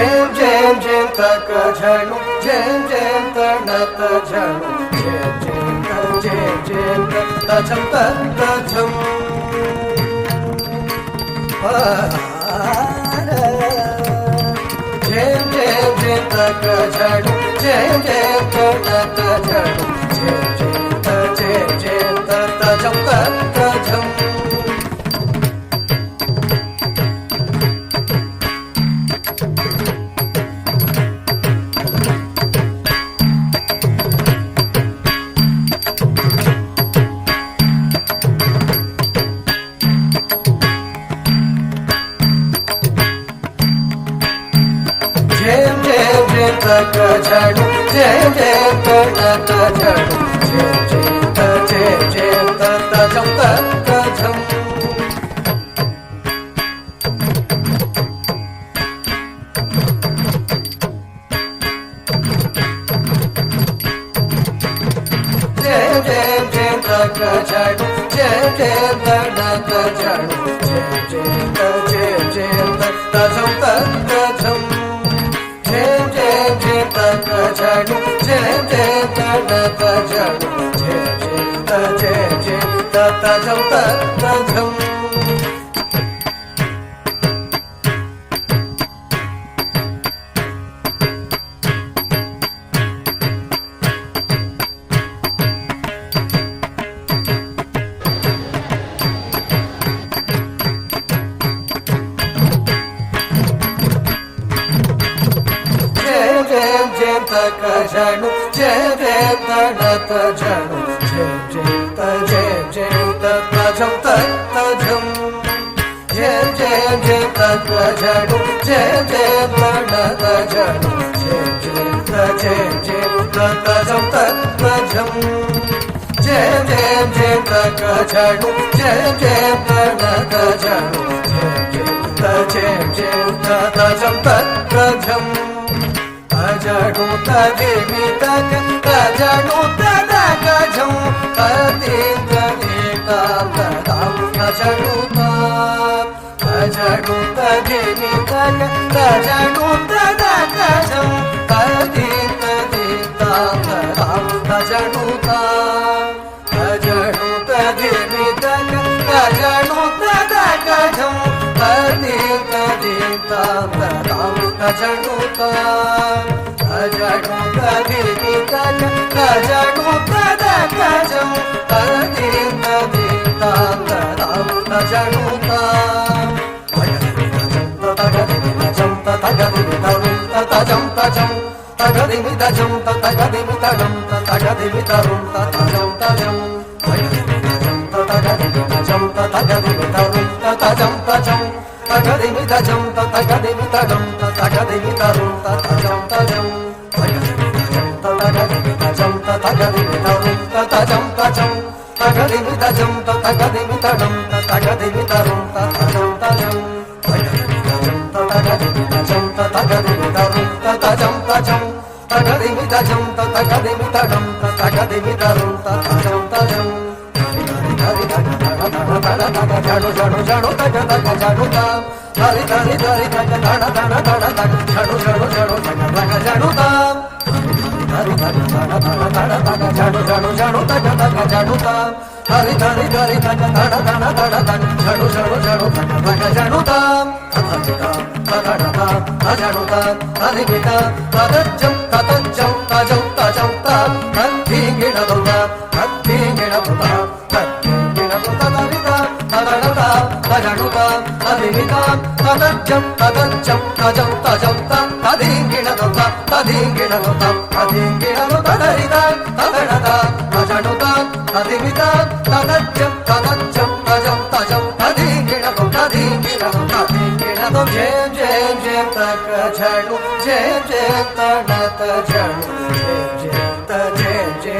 Jam jam jam taka janu, jam jam tanata janu, jam jam ta jam ta jam. Jam jam jam taka janu, jam jam tanata janu, jam jam ta jam ta jam. Jam jam jam taka janu, jam jam tanata janu, jam ta jam ta jam. Jam jam jam taka janu, jam jam tanata janu, jam ta jam ta jam. Jam jam jam taka janu, jam jam tanata janu, jam ta jam ta jam. Jam jam taka janu, jam jam tanata janu, jam ta jam ta jam. Jam jam jam taka janu, jam jam tanata janu, jam ta jam ta jam. Jam jam jam taka janu, jam jam tanata janu, jam ta jam ta jam. Ajanu ta devi ta ajanu ta ka jam atin ta ajanu ta devi ta ajanu ta ka jam atin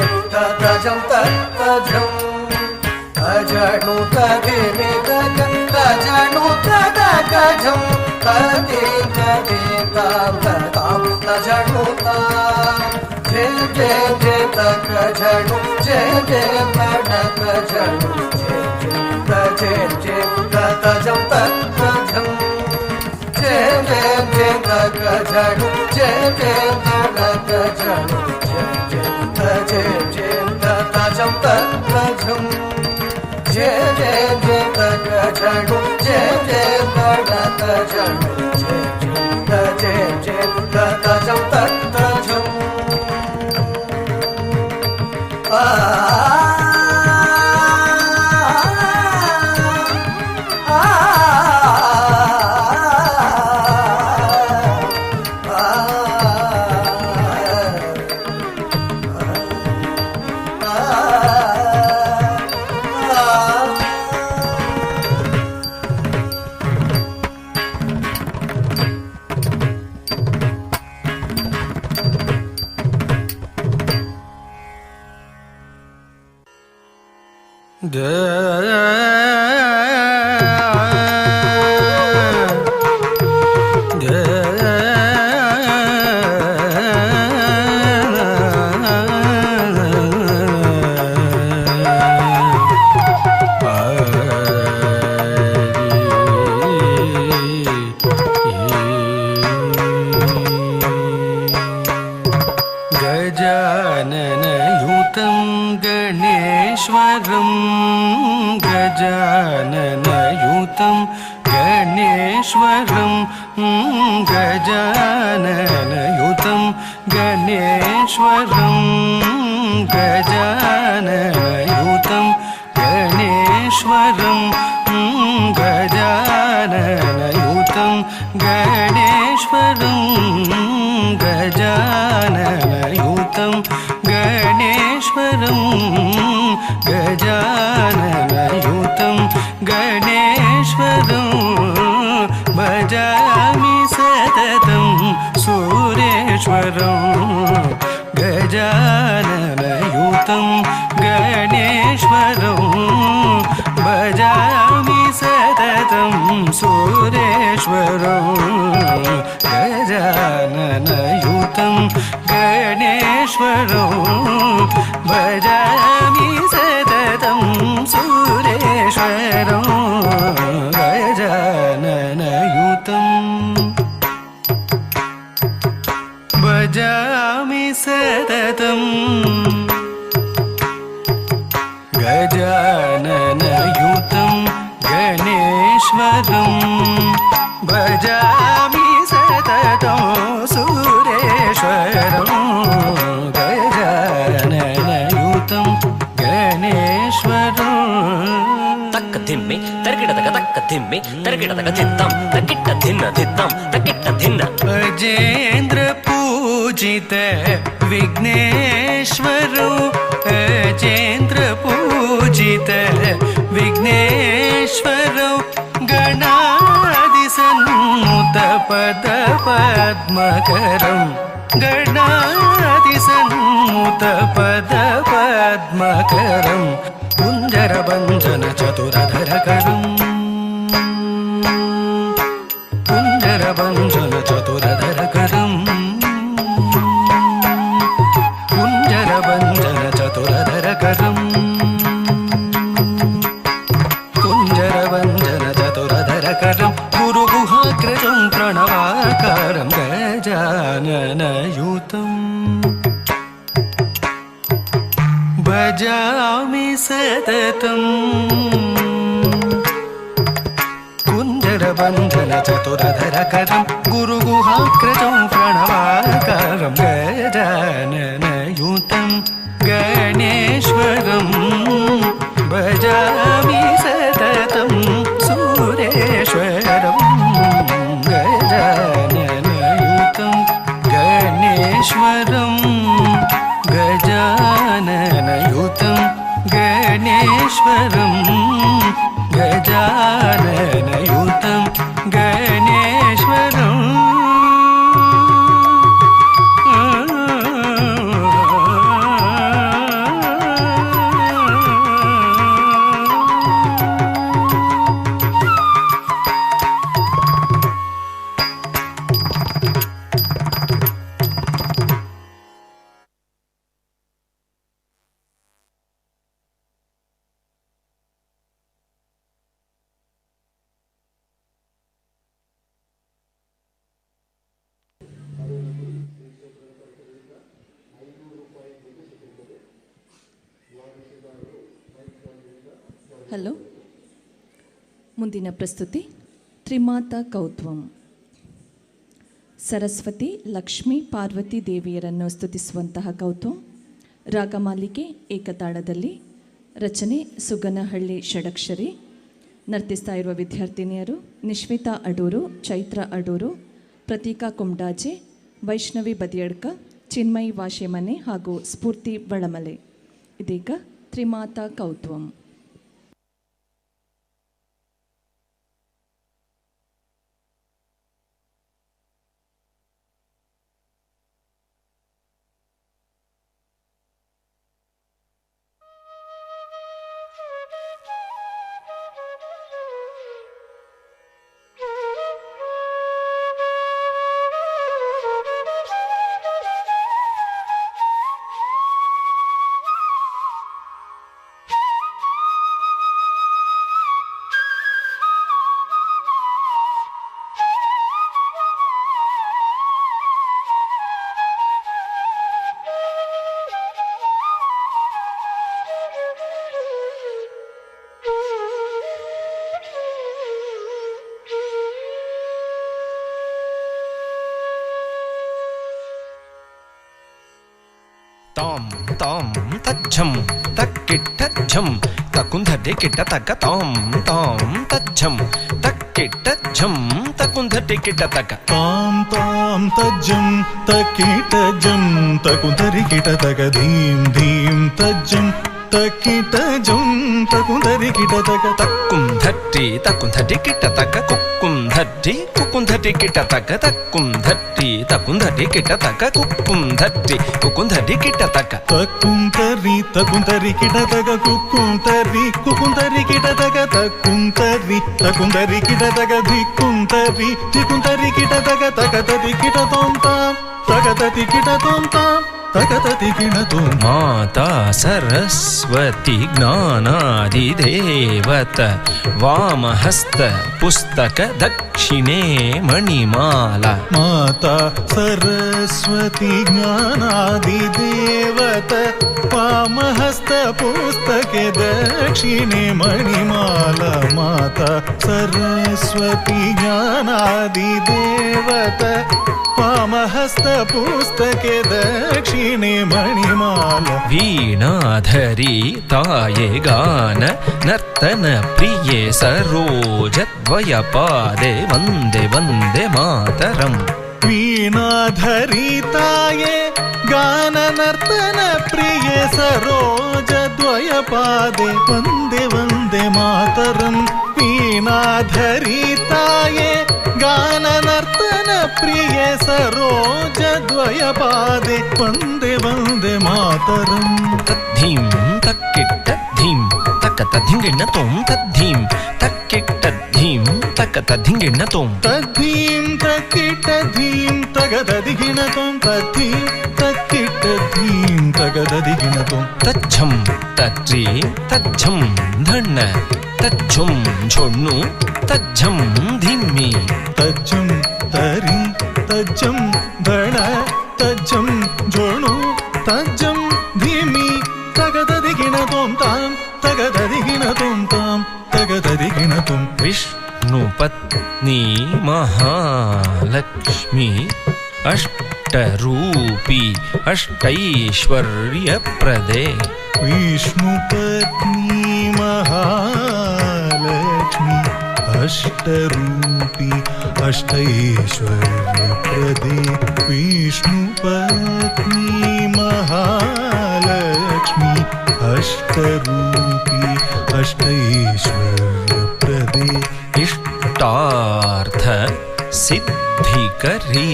ta ajanu ta devi ta ajanu ta ka jam atin ta ajanu ta ajanu ta devi ta ajanu ta ka jam atin ta ajanu ta jam ಗಜನು ಜಯ ಜಯಂತ ಗಜನು ಜಯ ಜಯಂತ ಜಯ ಜಯಂತ ತಜಂ ತಜಂ ಜಯ ಜಯಂತ ಗಜನು ಜಯ ಜಯಂತ ಗಜನು ಜಯ ಜಯಂತ ಜಯ ಜಯಂತ ತಜಂ ತಜಂ गजाननयुतं गणेश्वरं गजाननयुतं गणेश्वरं गजाननयुतं गणेश्वरं गजाननयुतं गणेश्वरं गजाननयुतं गणेश्वरं गजाननयुतं गणेश्वरं गजाननयुतं गणेश्वरं भजामि सततं सुरेश्वरं गजाननयुतं गणेश्वरं भजामि सततं सुरेश्वरं गजाननयुतं गणेश्वरं भजामि सततं सुरेश्वरं गजाननयुतं भजामि सततं गजाननयुतं गणेश्वरं भजामि सततं सुरेश्वरं गजाननयुतं गणेश्वरं तक्क धिम्मे तरकिटतक तक्क धिम्मे तरकिटतक धित्तं तकिट्ट धिन्न धित्तं तकिट्ट धिन्न अजेन्द्र पूजित विघ्नेश्वरो अजेन्द्र पूजित विघ्नेश्वरो गणादिसन्नुत पद पद्मकरं गणादिसन्नुत पद पद्मकरं कुञ्जरभञ्जन चतुरधरकरं कुञ्जरभञ्जन चतुरधरकरं कुञ्जरभञ्जन चतुरधरकरं कुञ्जरभञ्जन चतुरधरकरं गुरुगुहाग्रजं प्रणवाकारं गजाननयुतं भजामि सततं कुञ्जरभञ्जन चतुरधरकरं गुरुगुहाग्रजं प्रणवाकारं गजाननयुतं गणेश्वरं भजामि सततं सुरेश्वरं गजाननयुतं गणेश्वरं गजाननयुतं गणेश्वरं गजाननयुतं गणेश्वरं ಹಲೋ. ಮುಂದಿನ ಪ್ರಸ್ತುತಿ ತ್ರಿಮಾತಾ ಕೌತ್ವಂ. ಸರಸ್ವತಿ, ಲಕ್ಷ್ಮೀ, ಪಾರ್ವತಿ ದೇವಿಯರನ್ನು ಸ್ತುತಿಸುವಂತಹ ಕೌತ್ವಂ. ರಾಗಮಾಲಿಕೆ ಏಕತಾಳದಲ್ಲಿ. ರಚನೆ ಸುಗನಹಳ್ಳಿ ಷಡಕ್ಷರಿ. ನರ್ತಿಸ್ತಾ ಇರುವ ವಿದ್ಯಾರ್ಥಿನಿಯರು ನಿಶ್ವಿತಾ ಅಡೂರು, ಚೈತ್ರ ಅಡೂರು, ಪ್ರತೀಕಾ ಕುಮ್ಡಾಜೆ, ವೈಷ್ಣವಿ ಬದಿಯಡ್ಕ, ಚಿನ್ಮಯಿ ವಾಶೆಮನೆ ಹಾಗೂ ಸ್ಫೂರ್ತಿ ಬಳಮಲೆ. ಇದೀಗ ತ್ರಿಮಾತಾ ಕೌತ್ವಂ. ತಾಂ ತಾಂ ತಜ್ಜಂ ತಕ್ಕಿಟ್ಟಜ್ಜಂ ತಕುಂಧಟೆ ಕಿಟ್ಟ ತಕ ತಾಂ ತಾಂ ತಜ್ಜಂ ತಕ್ಕಿಟ್ಟಜ್ಜಂ ತಕುಂಧಟೆ ಕಿಟ್ಟ ತಕ ತಾಂ ತಾಂ ತಜ್ಜಂ ತಕ್ಕಿಟ್ಟಜ್ಜಂ ತಕುಂಧರಿ ಕಿಟ ತಕ ಧೀಂ ಧೀಂ ತಜ್ಜಂ ತಕ್ಕಿಟ್ಟಜ್ಜಂ ತಕುಂಧರಿ ಕಿಟ ತಕ ತಕ್ಕುಂಧಟ್ಟಿ ತಕುಂಧಟೆ ಕಿಟ್ಟ ತಕ ಕುಕ್ಕುಂಧಟ್ಟಿ ಕುಕ್ಕುಂಧಟೆ ಕಿಟ್ಟ ತಕ ತಕ್ಕುಂಧಟ್ಟಿ ತಕುಂಧಟೆ ಕಿಟ್ಟ ತಕ ಕುಕ್ಕುಂಧಟ್ಟಿ ಕುಕ್ಕುಂಧಟೆ ಕಿಟ್ಟ ತಕ ತಕ್ಕುಂತರಿ ತಕುಂತರಿ ಕಿಟ ತಕ ಕುಕ್ಕುಂತರಿ ಕುಕ್ಕುಂತರಿ ಕಿಟ ತಕ ತಕ್ಕುಂತರಿ ತಕುಂತರಿ ಕಿಟ ತಕ ಧಿಕ್ಕುಂತರಿ ಧಿಕ್ಕುಂತರಿ ಕಿಟ ತಕ ತಕತರಿ ಕಿಟ ತೋಂ ತಾಂ ತಕತತಿ ಕಿಟ ತೋಂ ತಾಂ ತಕತತಿ ಕಿಟ ತೋಂ. ಮಾತಾ ಸರಸ್ವತಿ ಜ್ಞಾನಾದಿದೇವತ ವಾಮಹಸ್ತ ಪುಸ್ತಕ ದಕ್ಷಿಣೆ ಮಣಿಮಾಲ. ಮಾತಾ ಸರಸ್ವತಿ ಜ್ಞಾನಾದಿದೇವತ ವಾಮಹಸ್ತ ಪುಸ್ತಕೆ ದಕ್ಷಿಣೆ ಮಣಿಮಾಲ. ಮಾತಾ ಸರಸ್ವತಿ ಜ್ಞಾನಾದಿದೇವತ ವಾಮಹಸ್ತ ಪುಸ್ತಕೆ ದಕ್ಷಿಣೆ ಮಣಿಮಾಲ. ವೀಣಾಧರಿ ತಾಯೆ ಗಾನ ನರ್ತನ ಪ್ರಿಯೆ ಸರೋಜದ್ವಯ ಪಾದೆ ವಂದೇ ವಂದೇ ಮಾತರಂ. ವೀಣಾಧರಿ ತಾಯೆ ಗಾನ ನರ್ತನ ಪ್ರಿಯ ಸರೋಜದ್ವಯ ಪಾದೆ ವಂದೇ ವಂದೇ ಮಾತರಂ. ವೀಣಾಧರಿ ತಾಯೆ ಗಾನ ನರ್ತನ ಪ್ರಿಯ ಸರೋಜದ್ವಯ ಪಾದೆ ವಂದೇ ವಂದೇ ಮಾತರಂ. ತದ್ಧೀಂ ತಕ್ಕಿಟ್ಟ ಧೀಂ ತಕ್ಕತ ಧಿಂಗಿಣ್ಣ ತೋಂ ತದ್ಧೀಂ ತಕ್ಕಿಟ್ಟ ಧೀಂ ತಕ್ಕತ ಧಿಂಗಿಣ್ಣ ತೋಂ. ತದ್ಧೀಂ ತಕ್ಕಿಟ್ಟ ಧೀಂ ತಗದದಿಗಿಣ ತೋಂ ತದ್ಧೀಂ ತಕ್ಕಿಟ್ಟ ಧೀಂ ತಗದದಿಗಿಣ ತೋಂ. ತಜ್ಜಂ ತಜ್ಜಿ ತಜ್ಜಂ ಧಣ್ಣ ತಜ್ಜುಂ ಝೊಣ್ಣು ತಜ್ಜಂ ಧಿಮ್ಮಿ. ತಜ್ಜಂ ತರಿ ತಜ್ಜಂ ಧಣ ತಜ್ಜಂ ಜೋಣು ತಜ್ಜಂ ಧೀಮಿ ತಗದದಿಗಿಣ ತೋಂ ತಾಂ ತಗದದಿಗಿಣ ತೋಂ ತಾಂ ತಗದದಿಗಿಣ ತೋಂ. ವಿಷ್ಣು ಪತ್ನಿ ಮಹಾಲಕ್ಷ್ಮಿ ಅಷ್ಟರೂಪಿ ಅಷ್ಟೈಶ್ವರ್ಯ ಪ್ರದೆ. ವಿಷ್ಣು ಪತ್ನಿ ಮಹಾಲಕ್ಷ್ಮಿ ಅಷ್ಟರೂಪಿ ಅಷ್ಟೈಶ್ವರ್ಯ ಪ್ರದೆ. ವಿಷ್ಣು ಪತ್ನಿ ಮಹಾಲಕ್ಷ್ಮಿ ಅಷ್ಟರೂಪಿ ಅಷ್ಟೈಶ್ವರ್ಯ ಪ್ರದೆ. ಇಷ್ಟಾರ್ಥ ಸಿದ್ಧಿಕರಿ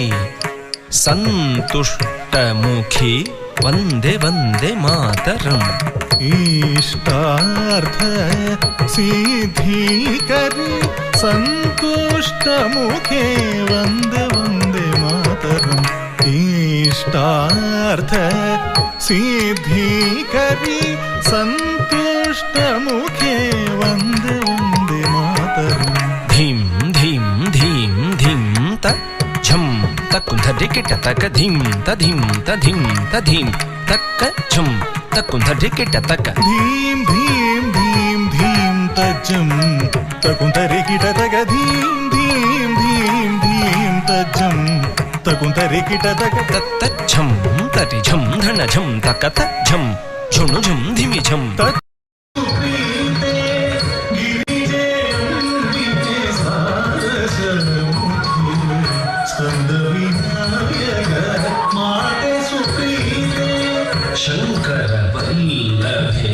ಸಂತುಷ್ಟಮುಖಿ ವಂದೇ ವಂದೇ ಮಾತರಂ. ಇಷ್ಟಾರ್ಥ ಸಿದ್ಧಿಕರಿ ಸಂತುಷ್ಟ ಮುಖೇ ವಂದೇ ವಂದೇ ಮಾತರಂ. ಇಷ್ಟಾರ್ಥ ಸಿದ್ಧಿಕರಿ ಸಂತುಷ್ಟ ಮುಖೇ ವಂದೇ ವಂದೇ ಮಾತರಂ. ಧೀಂ ಧೀಂ ಧೀಂ ಧೀಂ ತ ಝಂ ತಕ್ಕುಂಧರಿ ಕಿಟ ತಕ ಧೀಂ ತಧೀಂ ತಧೀಂ ತಧೀಂ ತಕ್ಕ ಝಂ ತಕ್ಕುಂಧರಿ ಕಿಟ ತಕ ಧೀಂ ಧೀಂ ಧೀಂ ಧೀಂ తజ్జం తకుంతరికిట తగ ధీం ధీం ధీం ధీం తజ్జం తకుంతరికిట తగ తచ్చం తరిఝం ధనఝం తకతఝం ఝుణుఝం ధిమిఝం ಶಂಕರ ವಲ್ಲಭೆ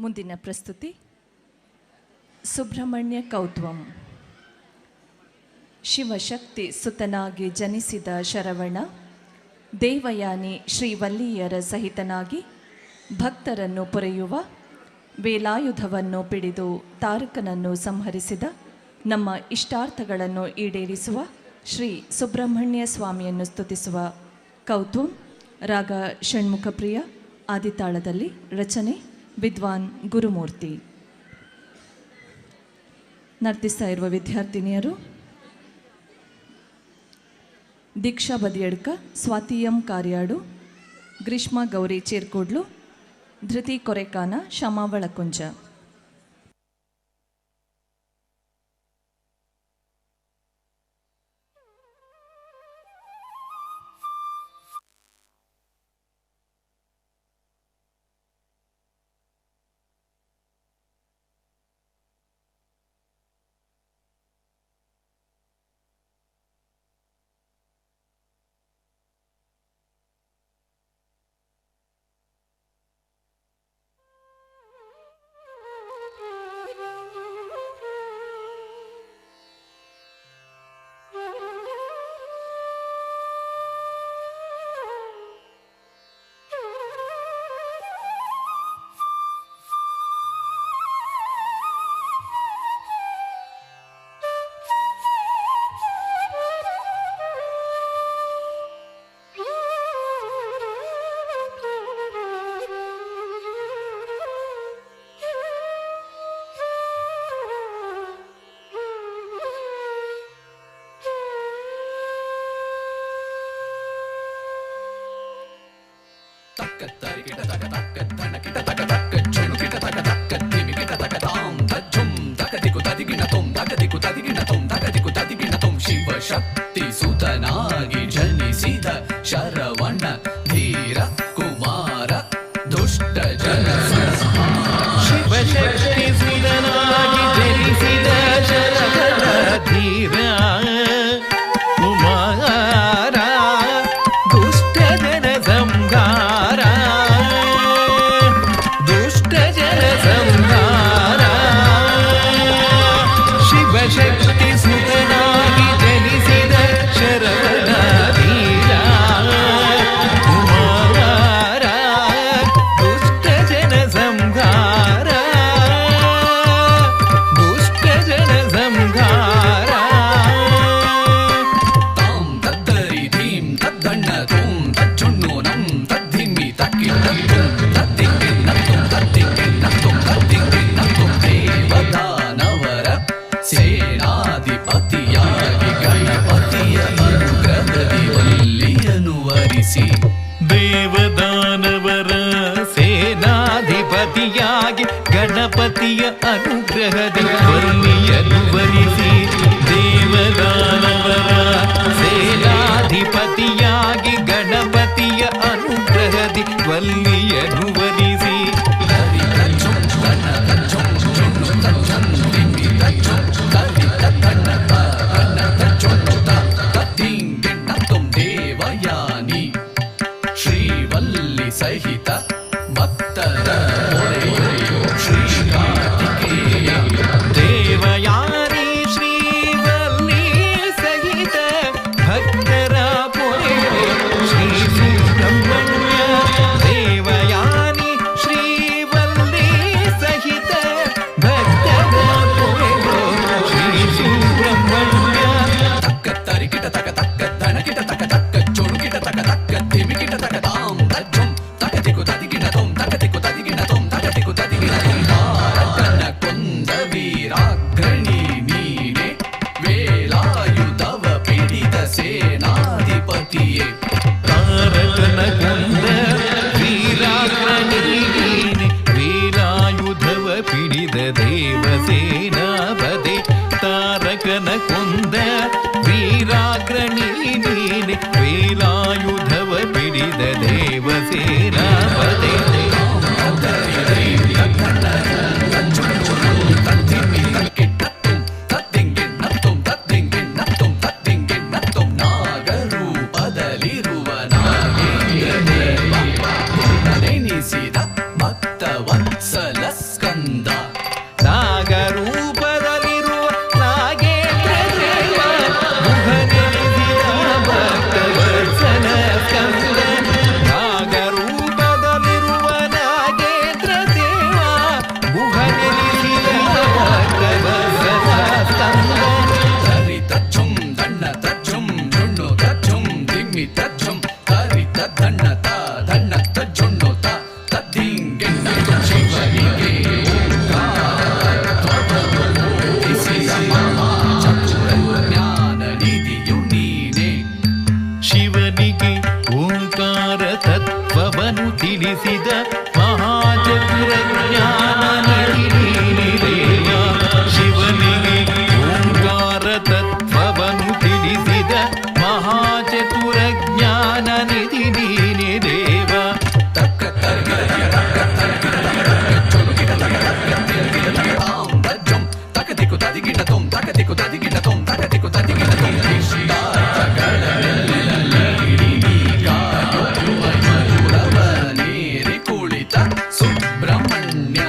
ಮುಂದಿನ ಪ್ರಸ್ತುತಿ ಸುಬ್ರಹ್ಮಣ್ಯ ಕೌತ್ವಂ. ಶಿವಶಕ್ತಿ ಸುತನಾಗಿ ಜನಿಸಿದ ಶರವಣ ದೇವಯಾನಿ ಶ್ರೀವಲ್ಲಿಯರ ಸಹಿತನಾಗಿ ಭಕ್ತರನ್ನು ಪೊರೆಯುವ ವೇಲಾಯುಧವನ್ನು ಪಿಡಿದು ತಾರಕನನ್ನು ಸಂಹರಿಸಿದ ನಮ್ಮ ಇಷ್ಟಾರ್ಥಗಳನ್ನು ಈಡೇರಿಸುವ ಶ್ರೀ ಸುಬ್ರಹ್ಮಣ್ಯ ಸ್ವಾಮಿಯನ್ನು ಸ್ತುತಿಸುವ ಕೌತುಂ ರಾಗ ಷಣ್ಮುಖಪ್ರಿಯ ಆದಿತಾಳದಲ್ಲಿ. ರಚನೆ ವಿದ್ವಾನ್ ಗುರುಮೂರ್ತಿ. ನರ್ತಿಸ್ತಾ ಇರುವ ವಿದ್ಯಾರ್ಥಿನಿಯರು ದೀಕ್ಷಾ ಬದಿಯಡ್ಕ, ಸ್ವಾತಿಯಂ ಕಾರ್ಯಾಡು, ಗ್ರೀಷ್ಮಾ ಗೌರಿ ಚೇರ್ಕೋಡ್ಲು, ಧೃತಿ ಕೊರೆಕಾನ, ಶಮಾ ವಳಕುಂಜ. ಶಿವಶಕ್ತಿ ಸುತನಾಗಿ ಜನಿಸಿದ ಶರವಣ ಧೀರ ಕುಮಾರ ದುಷ್ಟ ಜನ ಶಿವಶಕ್ತಿ ಸುತನಾಗಿ ಜನಿಸಿದ ಶರವಣ ಧೀರ ಕುಮಾರ ದುಷ್ಟ ಜನ ಸಂಹಾರ ದುಷ್ಟ ಜನ ಸಂಹಾರ ಶಿವಶಕ್ತಿ ಸುತನಾಗಿ ಜನಿಸಿದ ಶರವಣ ಧೀರ ಕುಮಾರ ದುಷ್ಟ ಜನ ಸಂಹಾರ ದುಷ್ಟ ಜನ ಸಂಹಾರ ತಾಂ ತದ್ದರಿ ಧೀಂ ತದ್ದಣ್ಣ ತೋಂ ತಜ್ಜುಣ್ಣು ನಂ ತದ್ಧಿಮ್ಮಿ ತಕ್ಕಿಟ್ಟಂ ತದ್ದಿಕ್ಕಿನ್ನತ್ತುಂ ತದ್ದಿಕ್ಕಿನ್ನತ್ತುಂ ತದ್ದಿಕ್ಕಿನ್ನತ್ತುಂ ದೇವದಾನವರ ಸೇನಾಧಿಪತಿಯಾಗಿ ಗಣಪತಿಯ ಅನುಗ್ರಹದಿ ವಲ್ಲಿಯನು ವರಿಸಿ ದೇವದಾನವರ ಸೇನಾಧಿಪತಿಯಾಗಿ ಗಣಪತಿಯ ಅನುಗ್ರಹದಿ ವಲ್ಲಿಯನು ವರಿಸಿ ದೇವದಾನವರ ಸೇನಾಧಿಪತಿಯಾಗಿ ಗಣಪತಿಯ ಅನುಗ್ರಹದಿ ವಲ್ಲಿಯನು ವರಿಸಿ ಹರಿ ತಜ್ಜುಂ ತಣ್ಣ ತಜ್ಜುಂ ಜುಣ್ಣು ತಜ್ಜಂ ದಿಮ್ಮಿ ತಜ್ಜುಂ ತರಿ ತದ್ದಣ್ಣ ತಣ್ಣ ತಜ್ಜುಣ್ಣು ತದ್ದಿಂಗಿನ್ನತ್ತುಂ ದೇವಯಾನಿ ಶ್ರೀವಲ್ಲಿ ಸಹಿತ ಭಕ್ತರ ಹೊರೆಯೋ ಶ್ರೀಕಾರ್ತಿಕೇಯ ದೇವಯಾನಿ ಶ್ರೀವಲ್ಲಿ ಸಹಿತ ಭಕ್ತರ ಪೊರೆಯೋ ಶ್ರೀ ಸುಬ್ರಹ್ಮಣ್ಯ ದೇವಯಾನಿ ಶ್ರೀವಲ್ಲಿ ಸಹಿತ ಭಕ್ತರ ಪೊರೆಯೋ ಶ್ರೀ ಸುಬ್ರಹ್ಮಣ್ಯ ತಕ್ಕ ತರಿಕಿಟ ತಕ ತಕ್ಕ ಧನಕಿಟ ತಕ ತಕ್ಕ ಚೊಣುಕಿಟ ತಕ ತಕ್ಕ ಧಿಮಿಕಿಟ ತಕ ತಾಂ ತಜ್ಜುಂ ತಕತಿಕು ತದಿಗಿನ ತೊಂ ತಕತಿಕು ತದಿಗಿನ ತೊಂ ತಕತಿಕು ತದಿಗಿನ ತೊಂ ತಾರಕನ ಕೊಂದ ವೀರಾಗ್ರಣಿ ನೀನೆ ವೇಲಾಯುಧವ ಪಿಡಿದ ಸೇನಾಧಿಪತಿಯೇ ತಾರಕನ ಕೊಂದ ವೀರಾಗ್ರಣಿ ನೀನೆ ವೇಲಾಯುಧವ ಪಿಡಿದ ದೇವಸೇನಾಪತಿ ತಾರಕನ ಕೊಂದ ವೀರಾಗ್ರಣಿ ನೀನೆ ವೇಲಾಯುಧವ ಪಿಡಿದ ದೇವಸೇನಾಪತಿ ನಾಗರೂಪದಲ್ಲಿರುವ ನಾಗೇಂದ್ರದೇವ ನೆನೆಸಿದ ಭಕ್ತ ವತ್ಸಲ ಸ್ಕಂದ ನಾಗರೂಪದಲ್ಲಿರುವ ನಾಗೇಂದ್ರ ದೇವ ಮುಖನೆನೆಸಿದ ಭಕ್ತವತ್ಸಲ ಸ್ಕಂದ ನಾಗರೂಪದಲ್ಲಿರುವ ನಾಗೇಂದ್ರ ದೇವ ಮುಖನೆನೆಸಿದ ಭಕ್ತವತ್ಸಲ ಸ್ಕಂದ ತರಿ ತಜ್ಜುಂ ದಣ್ಣ ತಜ್ಜುಂ ಜುಣ್ಣು ತಜ್ಜುಂ ದಿಮ್ಮಿ ತಜ್ಜುಂ ತರಿ ತದ್ದಣ್ಣ ದಣ್ಣ ತಜ್ಜುಣ್ಣು ತದ್ದಿಂಗೆನ್ನ ಶಿವನಿಗೆ ಜ್ಞಾನ ನಿಧಿಯು ನೀನೆ ಶಿವನಿಗೆ ಓಂಕಾರ ತತ್ವವನ್ನು ತಿಳಿಸಿದ ಮಹಾಚತುರ ಜ್ಞಾನ ನಿಧಿ ದೇವ ಶಿವನಿಗೆ ಓಂಕಾರ ತತ್ವವನ್ನು ತಿಳಿಸಿದ ಮಹಾಚತುರ ಜ್ಞಾನ ನಿಧಿ ನೀನೆ ದೇವ ತಕ್ಕ ತರಗಿಡ ತಕ್ಕ ತರಗಿಡ ತಕ್ಕ ಚೊಲುಗಿಡ ತಕ್ಕ ತಕ್ಕ ತಿರುಗಿಡ ತಕ್ಕ ತಾಂ ತಜ್ಜುಂ ತಕತಿಕು ತದಿಗಿಡ ತೊಂ ತಕತಿಕು ತದಿಗಿಡ ತೊಂ ತಕತಿಕು ತದಿಗಿಡ ತೊಂ ಇಷ್ಟಾರ್ಥಗಳನ್ನೆಲ್ಲ ಕಾಯುವ ಮಧುರವ ನೀರಿ ಕುಳಿತ ಸುಬ್ರಹ್ಮಣ್ಯ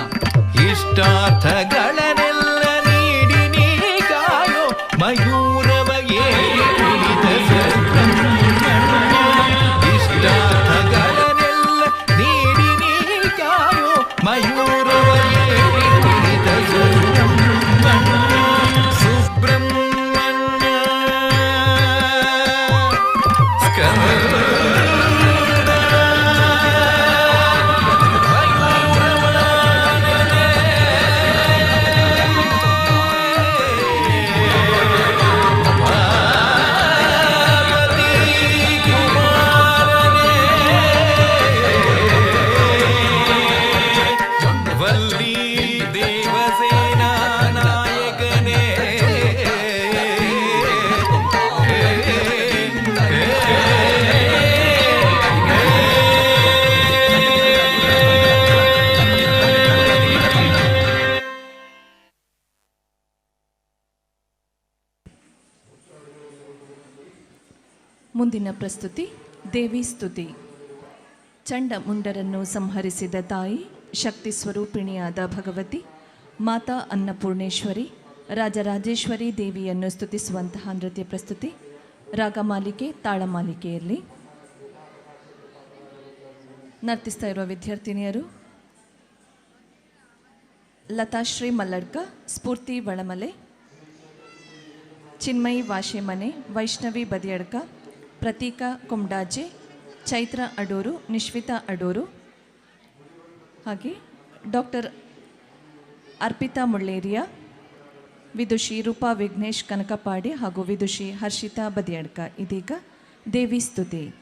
ಮುಂದಿನ ಪ್ರಸ್ತುತಿ ದೇವಿ ಸ್ತುತಿ. ಚಂಡಮುಂಡರನ್ನು ಸಂಹರಿಸಿದ ತಾಯಿ, ಶಕ್ತಿ ಸ್ವರೂಪಿಣಿಯಾದ ಭಗವತಿ, ಮಾತಾ ಅನ್ನಪೂರ್ಣೇಶ್ವರಿ, ರಾಜರಾಜೇಶ್ವರಿ ದೇವಿಯನ್ನು ಸ್ತುತಿಸುವಂತಹ ನೃತ್ಯ ಪ್ರಸ್ತುತಿ ರಾಗಮಾಲಿಕೆ ತಾಳಮಾಲಿಕೆಯಲ್ಲಿ. ನರ್ತಿಸ್ತಾ ಇರುವ ವಿದ್ಯಾರ್ಥಿನಿಯರು ಲತಾಶ್ರೀ ಮಲ್ಲಡ್ಕ, ಸ್ಫೂರ್ತಿ ವಳಮಲೆ, ಚಿನ್ಮಯಿ ವಾಶೆಮನೆ, ವೈಷ್ಣವಿ ಬದಿಯಡ್ಕ, ಪ್ರತೀಕಾ ಕುಮ್ಡಾಜೆ, ಚೈತ್ರ ಅಡೂರು, ನಿಶ್ವಿತಾ ಅಡೂರು, ಹಾಗೆ ಡಾಕ್ಟರ್ ಅರ್ಪಿತಾ ಮುಳ್ಳೇರಿಯಾ, ವಿದುಷಿ ರೂಪಾ ವಿಘ್ನೇಶ್ ಕನಕಪಾಡಿ ಹಾಗೂ ವಿದುಷಿ ಹರ್ಷಿತಾ ಬದಿಯಡ್ಕ. ಇದೀಗ ದೇವಿ ಸ್ತುತಿ.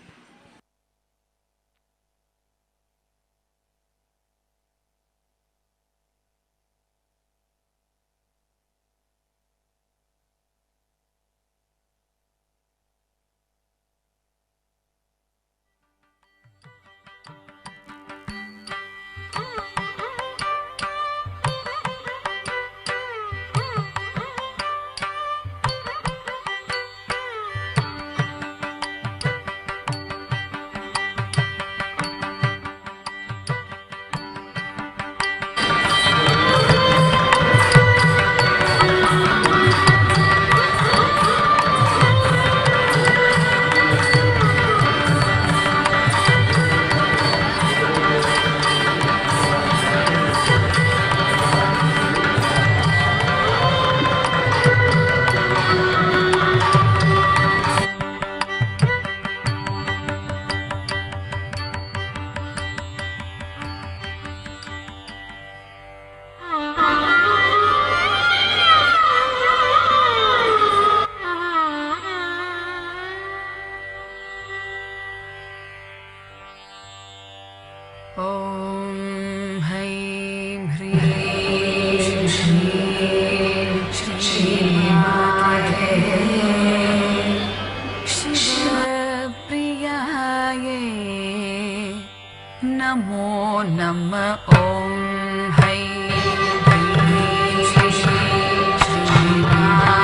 नमो नमः. ओम है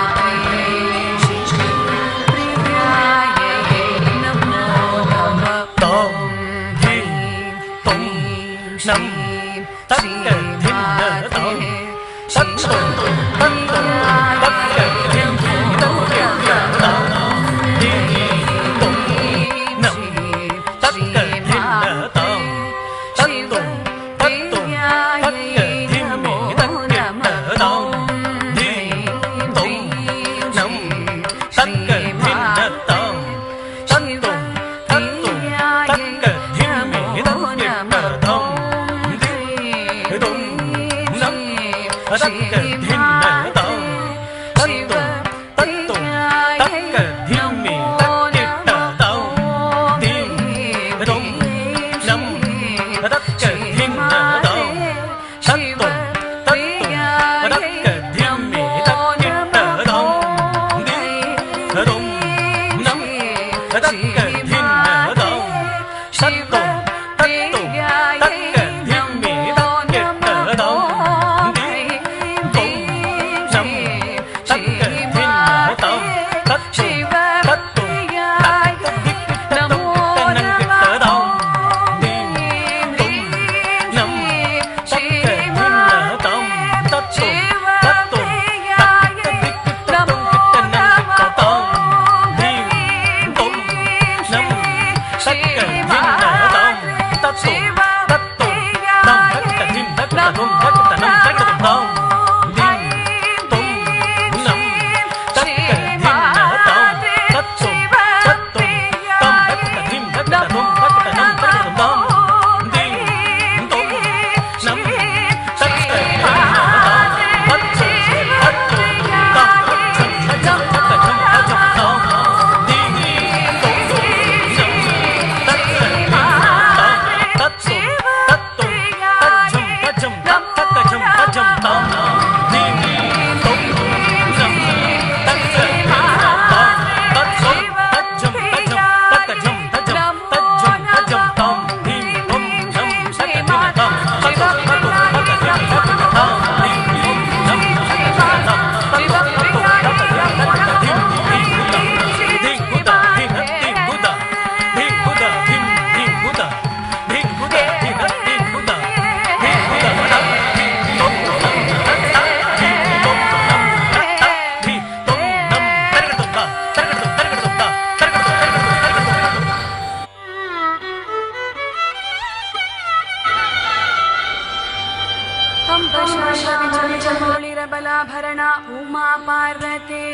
बलाभरण उमा पार्वते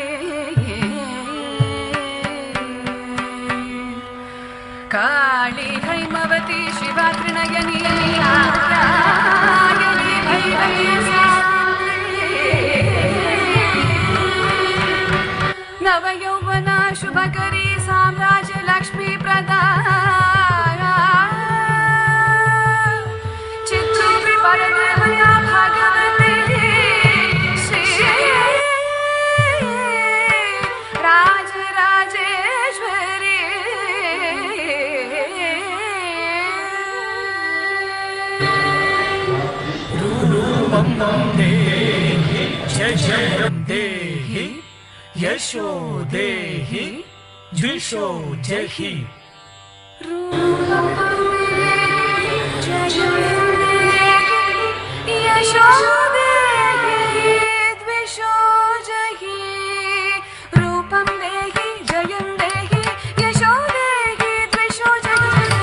काली हैमवती शिवा त्रिनयनी नवयौवना शुभकरी साम्राज्य लक्ष्मी प्रदा चित्तूरी परदेवया भगवती श्री राजराजेश्वरी रूपं देहि जयं देहि यशो देहि द्विषो जहि रूपं जयं देहि यशो देहि द्विषो जहि रूपं देहि जयं देहि यशो देहि द्विषो जहि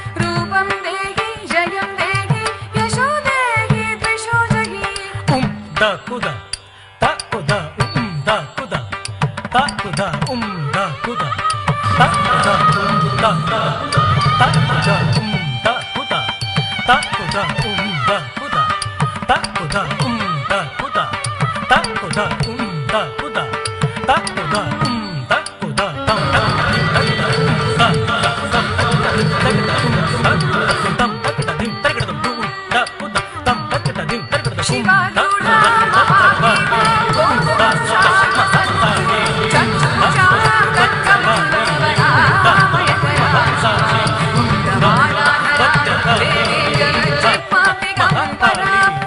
रूपं देहि जयं देहि यशो देहि द्विषो जहि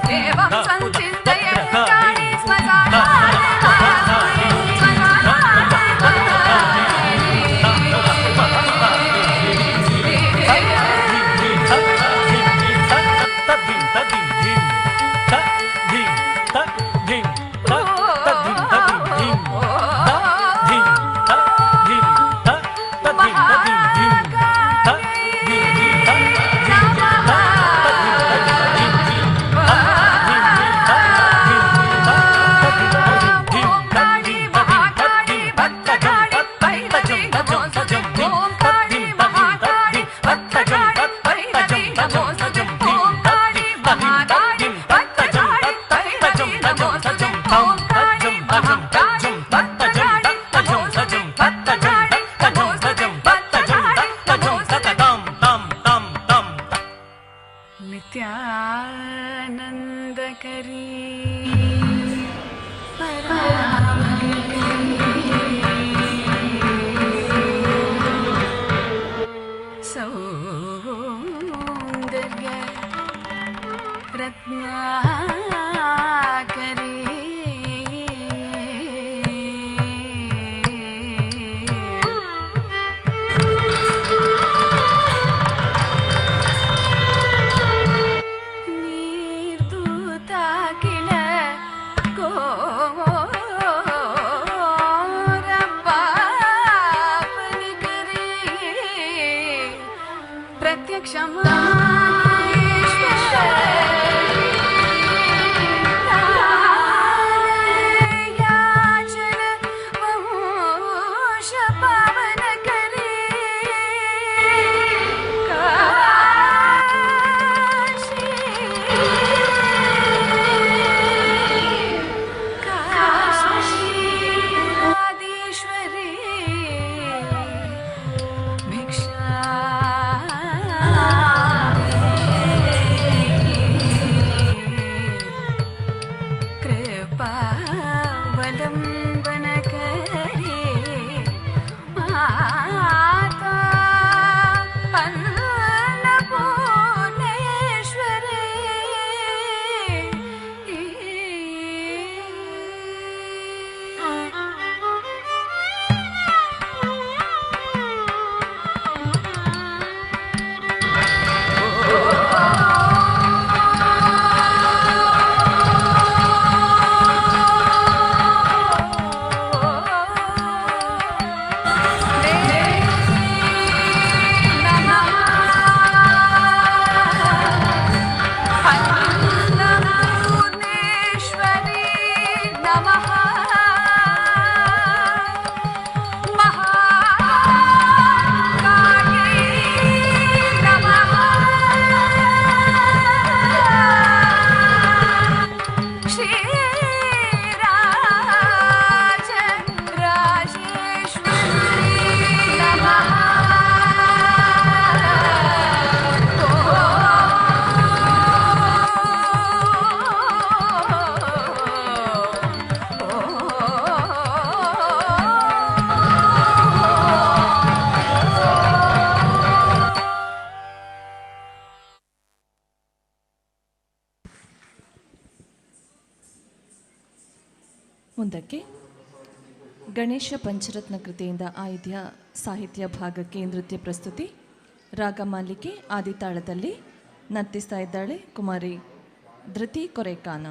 Devam sanchintaya kari smazana ನಮಃ ಮುಂದಕ್ಕೆ ಗಣೇಶ ಪಂಚರತ್ನ ಕೃತಿಯಿಂದ ಆಯ್ದ ಸಾಹಿತ್ಯ ಭಾಗಕ್ಕೆ ನೃತ್ಯ ಪ್ರಸ್ತುತಿ. ರಾಗಮಾಲಿಕೆ ಆದಿತಾಳದಲ್ಲಿ ನರ್ತಿಸ್ತಾ ಇದ್ದಾಳೆ ಕುಮಾರಿ ಧೃತಿ ಕೊರೇಕಾನ.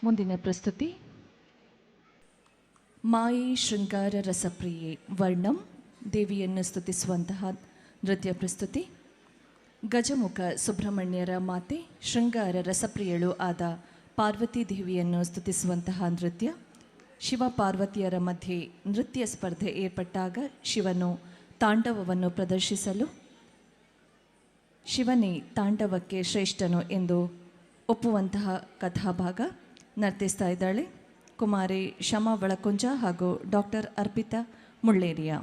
ಮುಂದಿನ ಪ್ರಸ್ತುತಿ ಮಾಯೆ ಶೃಂಗಾರ ರಸಪ್ರಿಯೆ ವರ್ಣಂ ದೇವಿಯನ್ನು ಸ್ತುತಿಸುವಂತಹ ನೃತ್ಯ ಪ್ರಸ್ತುತಿ. ಗಜಮುಖ ಸುಬ್ರಹ್ಮಣ್ಯರ ಮಾತೆ ಶೃಂಗಾರ ರಸಪ್ರಿಯಳು ಆದ ಪಾರ್ವತಿ ದೇವಿಯನ್ನು ಸ್ತುತಿಸುವಂತಹ ನೃತ್ಯ. ಶಿವ ಪಾರ್ವತಿಯರ ಮಧ್ಯೆ ನೃತ್ಯ ಸ್ಪರ್ಧೆ ಏರ್ಪಟ್ಟಾಗ ಶಿವನು ತಾಂಡವವನ್ನು ಪ್ರದರ್ಶಿಸಲು ಶಿವನೇ ತಾಂಡವಕ್ಕೆ ಶ್ರೇಷ್ಠನು ಎಂದು ಒಪ್ಪುವಂತಹ ಕಥಾಭಾಗ ನರ್ತಿಸ್ತಾ ಇದ್ದಾಳೆ ಕುಮಾರಿ ಶಮಾ ಬಳಕುಂಜ ಹಾಗೂ ಡಾಕ್ಟರ್ ಅರ್ಪಿತಾ ಮುಳ್ಳೇರಿಯಾ.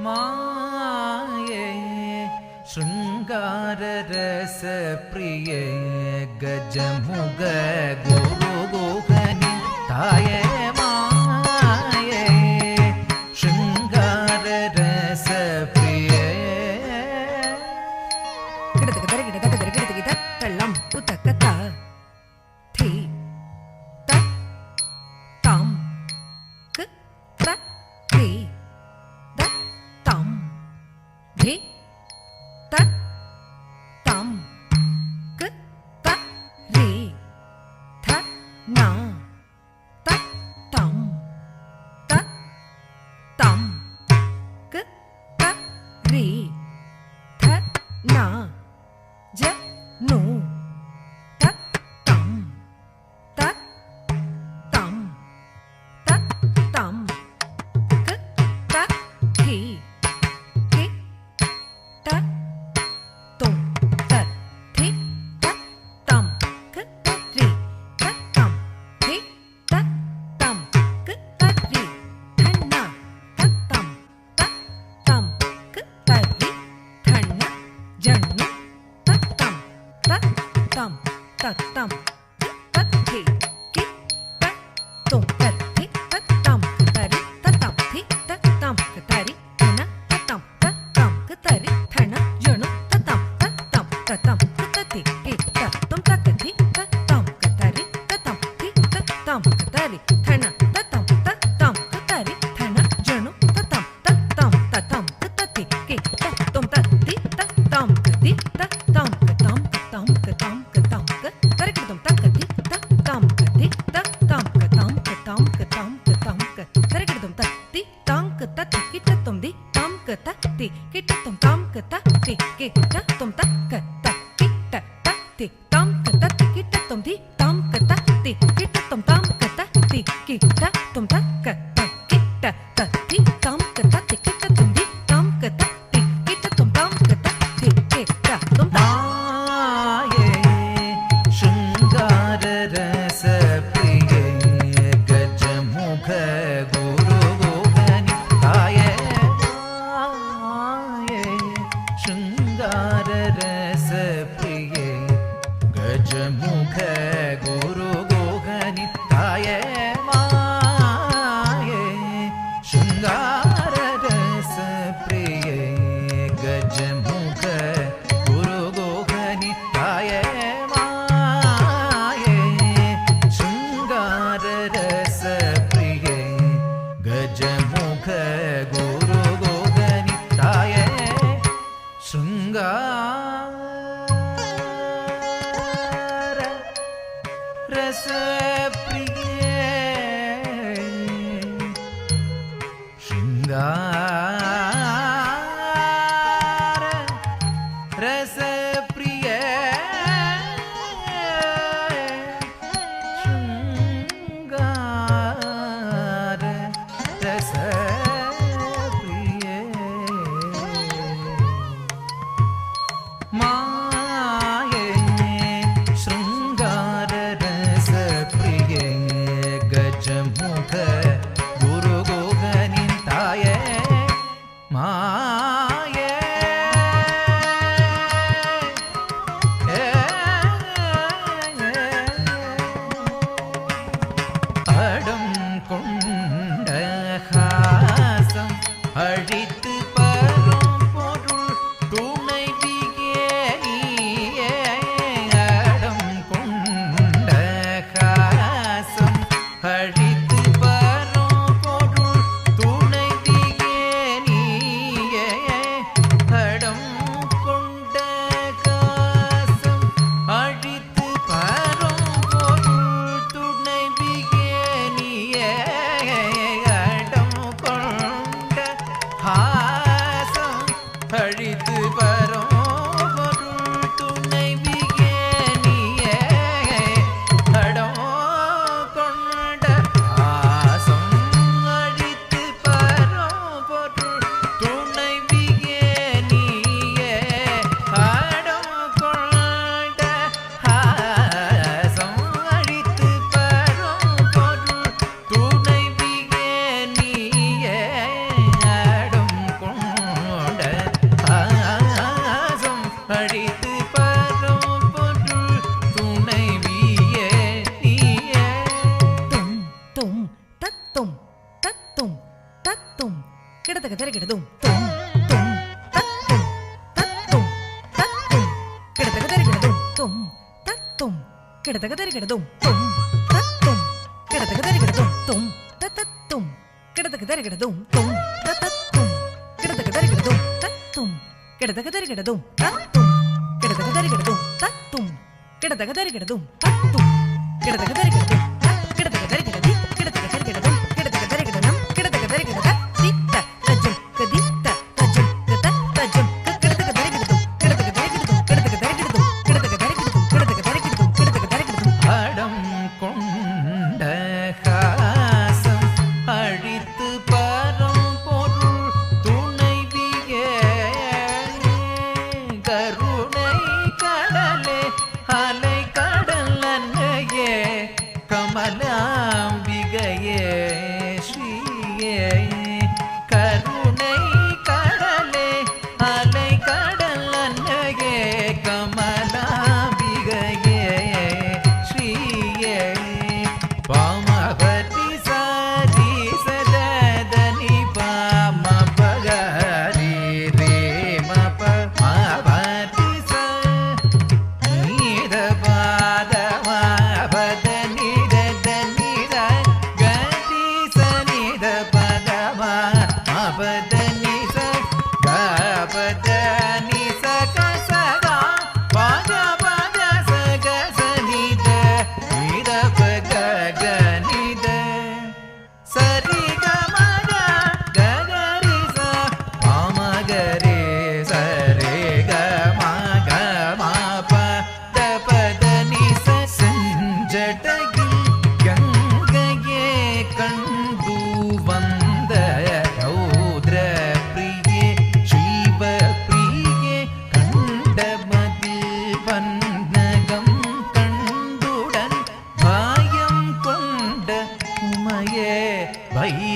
माये शृंगार रस प्रिय गजमुग गुरु गोहनि ताये माये शृंगार रस प्रिय तल्लम उतकता थी तक ताम क त्र थी धी तक तम क त री थ तत्तम तत्थि कि तत्तुम तत्थि तत्तम कतरि तत्तम थि तत्तम कतरि थन तत्तम कतरि थन जणु तत्तम तत्तम कतति कि तत्तुम तत्थि तत्तम कतरि तत्तम थि तत्तम कतरि थन तत्तम कतरि थन जणु तत्तम कतति कि तत्तुम तत्थि तत्तम कति तत्तम कतम तरिकिडुम तक्कति तत्तम कति तत्तम कतम तरिकिडुम तत्ति तंक तत्ति किटतुम दि तम कतति किटतुम तम कतति किटतुम तक्क तक्किट तत्ति तम कतति किटतुम दि तम कतति किटतुम तम कतति किटतुम तक्क तक्किट तत्ति तम कतति किटतुम दि तम कतति किटतुम तम कतति किटतुम माये शृंगार रस प्रिय गजमुख गुरु गोगनि ताये माये शृंगार रस प्रिय गजमुख गुरु गोगनि ताये माये शृंगार रस प्रिय गजमुख गुरु गोगनि ताये माये शृंगार रस प्रिय गजमुख गुरु गोगनि ताये शृंगार रस प्रिय शृंगार रस प्रिय शृंगार रस प्रिय माये शृंगार रस प्रिय गजमुख गुरु गोगनि ताये माये அடம் கொண்ட ஹாசம் அழித்து பரும் பொருள் துணைவியே நீயே அடம் கொண்ட ஹாசம் அழித்து பரும் பொருள் துணைவியே நீயே அடம் கொண்ட ஹாசம் அழித்து பரும் பொருள் துணைவியே நீயே அடம் கொண்ட ஹாசம் அழித்து பரும் பொருள் துணைவியே நீயே அடம் கொண்ட ஹாசம் அழித்து பரும் பொருள் துணைவியே நீயே அடம் கொண்ட ஹாசம் அழித்து பரும் பொருள் துணைவியே நீயே அடம் கொண்ட ஹாசம் அழித்து பரும் பொருள் துணைவியே நீயே தும் தும் தத்தும் தத்தும் தத்தும் கிடதக தரிகிடதும் தும் தும் தத்தும் தத்தும் தத்தும் கிடதக தரிகிடதும் தும் தத்தும் கிடதக தரிகிடதும் தும் தத்தும் கிடதக தரிகிடதும் தும் தத்தும் கிடதக தரிகிடதும் தும் தத்தும் கிடதக தரிகிடதும் தத்தும் கிடதக தரிகிடதும் தத்தும் கிடதக தரிகிடதும் தத்தும் கிடதக தரிகிடதும் தத்தும் கிடதக தரிகிடதும் கிடதக தரிகிடதி கிடதக தரிகிடதும் கிடதக தரிகிடனம் கிடதக தரிகிடத தித்த தஜும் கதித்த தஜும் கத தஜும் கிடதக தரிகிடதும் கிடதக தரிகிடதும் கிடதக தரிகிடதும் கிடதக தரிகிடதும் கிடதக தரிகிடதும் கிடதக தரிகிடதும் அடம் கொண்ட ஹாசம் அழித்து பரும் பொருள் துணைவியே கருணை கடலே அலை கடல் அன்னையே கம்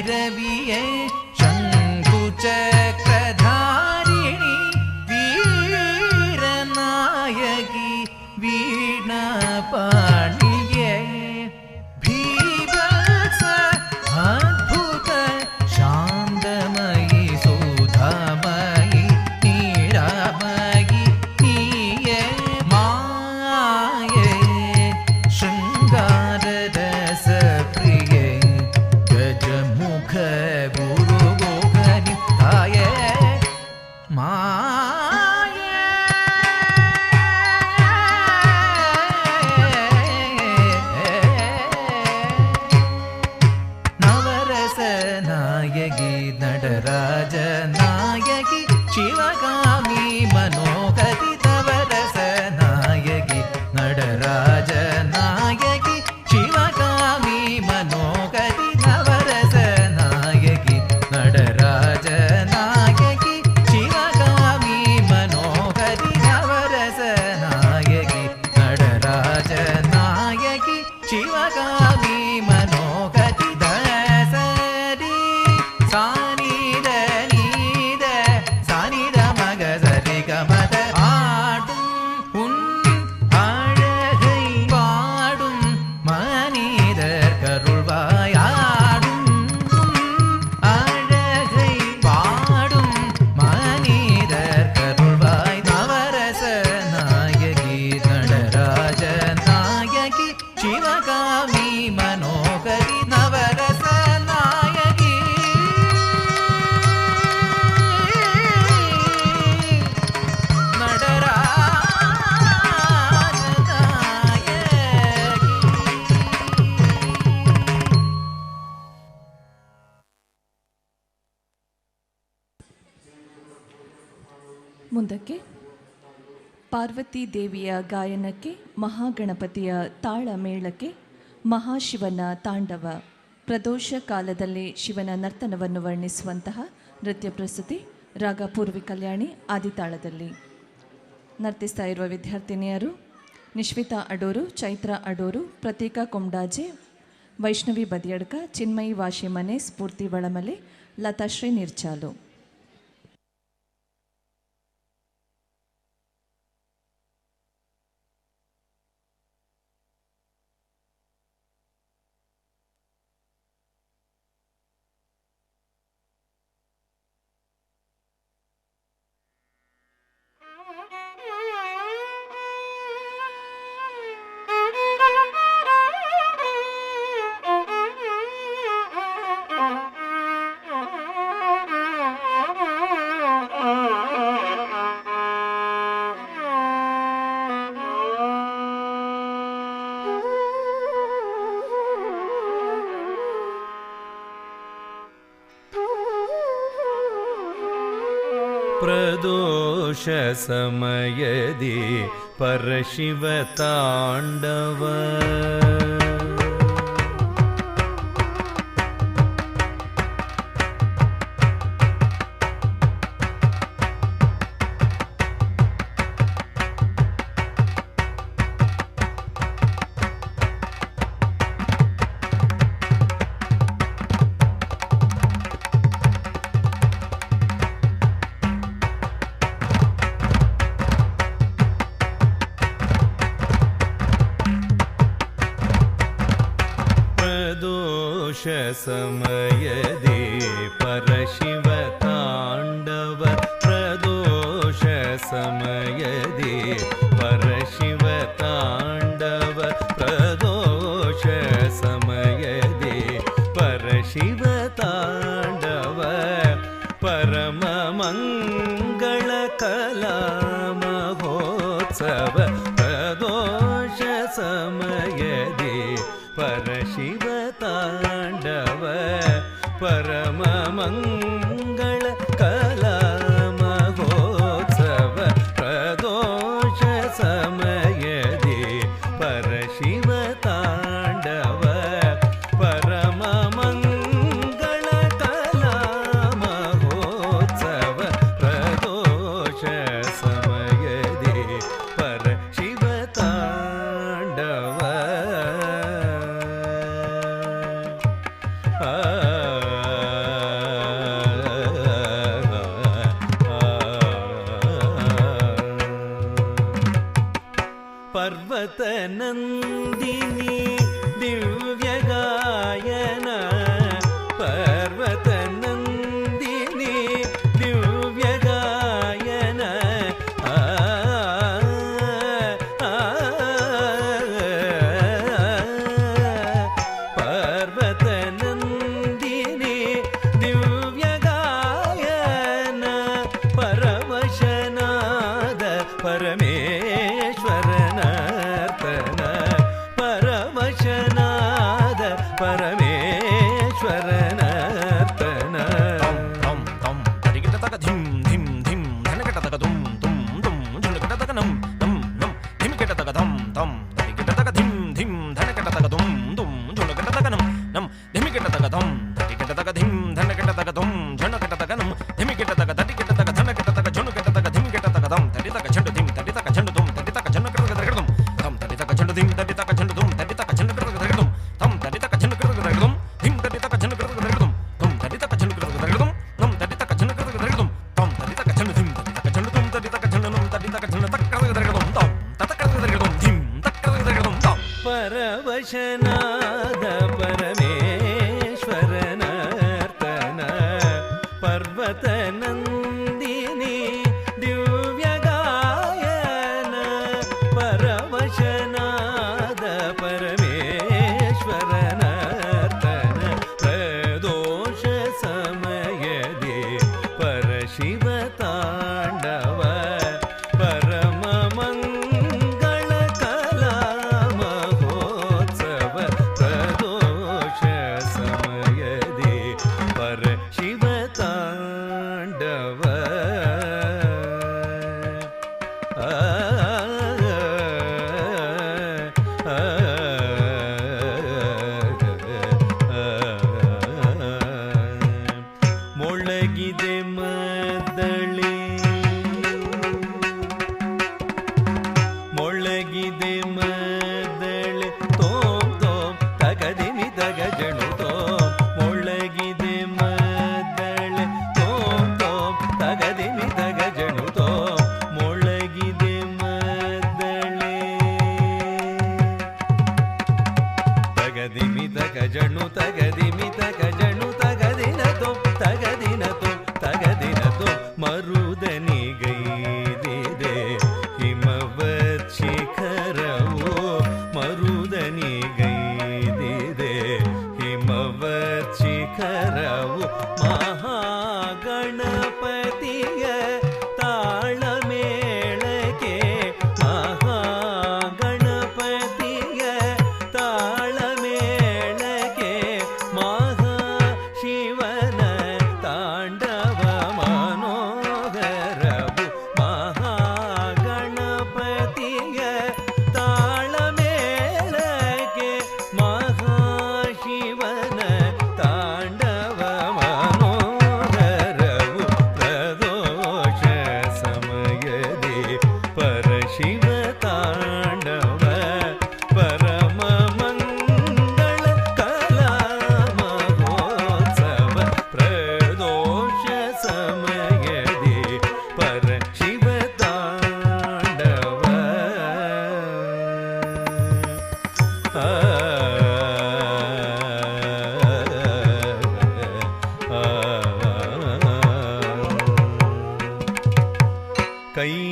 ಭೈರವಿಯೇ ಶಂಕುಚಕ್ರಧಾರಿಣಿ ವೀರನಾಯಕಿ ವೀಣಾಪಾಣಿಯೇ ಭೀಭತ್ಸ ಅದ್ಭುತ ಶಾಂತಮಯಿ ಸುಧಾಮಯಿ ನೀರಾಮಯಿ ನೀಯೇ ಮಾಯೇ ಶೃಂಗಾರದ ಸಪ್ರಿಯೇ ಗಜಮುಖ ಗುರುಗೋಗನಿ ತಾಯೇ ಮಾಯೇ ನವರಸ ನಾಯಕಿ ನಟರಾಜ ನಾಯಕಿ ಶಿವಗಾಮಿ ಮನೋಗತಿ ನವರಸ ನಾಯಕಿ ನಟರಾಜ ನಾಯಕಿ ಶಿವಗಾಮಿ ಮನೋಗತಿ ನವರಸ ನಾಯಕಿ ನಟರಾಜ ನಾಯಕಿ ಶಿವಗಾಮಿ ಮನೋಗತಿ ನವರಸ ನಾಯಕಿ ನಟರಾಜ ನಾಯಕಿ ಶಿವಗಾಮಿ ಮನೋಗತಿ ದಸರಿ ಸಾನಿದ ನೀದ ಸಾನಿದ ಮಗ ಸರಿ ಗಮದ ஆடும் உன் அழகை பாடும் மனிதர் கருள்வாயாடும் அழகை பாடும் மனிதர் கருள்வாய் நவரச நாயகி நடராஜ நாயகி சிவகாமி மனோகரி நவரச நாயகி ಮುಂದಕ್ಕೆ ಪಾರ್ವತಿ ದೇವಿಯ ಗಾಯನಕ್ಕೆ, ಮಹಾಗಣಪತಿಯ ತಾಳಮೇಳಕ್ಕೆ, ಮಹಾಶಿವನ ತಾಂಡವ, ಪ್ರದೋಷ ಕಾಲದಲ್ಲಿ ಶಿವನ ನರ್ತನವನ್ನು ವರ್ಣಿಸುವಂತಹ ನೃತ್ಯ ಪ್ರಸ್ತುತಿ ರಾಗ ಪೂರ್ವಿ ಕಲ್ಯಾಣಿ ಆದಿತಾಳದಲ್ಲಿ. ನರ್ತಿಸ್ತಾ ಇರುವ ವಿದ್ಯಾರ್ಥಿನಿಯರು ನಿಶ್ವಿತಾ ಅಡೂರು, ಚೈತ್ರ ಅಡೂರು, ಪ್ರತೀಕಾ ಕೊಂಡಾಜೆ, ವೈಷ್ಣವಿ ಬದಿಯಡ್ಕ, ಚಿನ್ಮಯಿ ವಾಶಿಮನೆ, ಸ್ಫೂರ್ತಿ ಬಳಮಲೆ, ಲತಾಶ್ರೀ ನಿರ್ಚಾಲು. ಪ್ರದೋಷ ಸಮಯದಿ ಪರಶಿವ ತಾಂಡವ ಸಮಯದಿ ಪರಶಿವ ತಾಂಡವ ಪ್ರದೋಷ ಸಮಯದಿ ಪರಶಿವ ತಾಂಡವ ಪ್ರದೋಷ ಸಮಯದಿ ಪರಶಿವ ತಾಂಡವ ಪರಮ ಮಂಗಳ ಕಲಾ ಮಹೋತ್ಸವ ಪ್ರದೋಷ ಸಮಯದಿ ಪರಶಿವ ತಾಂಡವ ಪರಮ ಮಂಗಳ ಕಲಾ ಮಹೋತ್ಸವ ಪ್ರದೋಷ ಸಮಯದಿ ಪರಶಿವ ತಾಂಡವ ಪರಮ ಮಂಗಳ ಕಲಾ ಮಹೋತ್ಸವ ಪ್ರದೋಷ ಸಮಯದಿ ಪರಶಿವ ತಾಂಡವ ಪರವಶನಾದ ಪರಮೇಶ್ವರನರ್ತನ ಪರ್ವತ ನಂದಿನಿ ದಿವ್ಯ ಗಾಯನ ಪರವಶನಾದ ಪರಮೇಶ್ವರನರ್ತನ ಪ್ರದೋಷ ಸಮಯದಿ ಪರಶಿವ ತಾಂಡವ ಪರಮ ಮಂಗಳ ಕಲಾ ಮಹೋತ್ಸವ ಪ್ರದೋಷ ಸಮಯದಿ ಪರಶಿವ ತಾಂಡವ ಮೊಳಗಿದೆ ಮದ್ದಳೆ ಮೊಳಗಿದೆ ಮದ್ದಳೆ ತೋಂ ತೋಂ ತಗದಿಮಿ ತಗಜಣು ತೋಂ ಮೊಳಗಿದೆ ಮದ್ದಳೆ ತೋಂ ತೋಂ ತಗದಿಮಿ ತಗಜಣು ತೋಂ ಮೊಳಗಿದೆ ಮದ್ದಳೆ ತಗದಿಮಿ ತಗಜಣು ತಗದಿಮಿ ತಗಜಣು ತಗದಿನ ತೋ ತಗದಿನ ತೋ ತಗದಿನ ತೋ ಮರುದನಿಗೈದಿದೆ ಹಿಮವತ್ ಶಿಖರವು ಮರುದನಿಗೈದಿದೆ ಹಿಮವತ್ ಶಿಖರವು ಮಹಾಗಣಪತಿಯ ತಾಳಮೇಳಕ್ಕೆ ಮಹಾಗಣಪತಿಯ ತಾಳಮೇಳಕ್ಕೆ ಮಹಾಶಿವನ ತಾಂಡವ ಮನೋಹರವು ಮಹಾಗಣಪತಿಯ ತಾಳಮೇಳಕ್ಕೆ ಮಹಾಶಿವನ ತಾಂಡವ ಮನೋಹರವು ಪ್ರದೋಷ ಸಮಯದಿ ಪರಶಿವ ತಾಂಡವ ಪರಮ ಮಂಗಳ ಕಲಾ ಮಹೋತ್ಸವ ಪ್ರದೋಷ ಸಮಯದಿ ಪರಶಿವ ತಾಂಡವ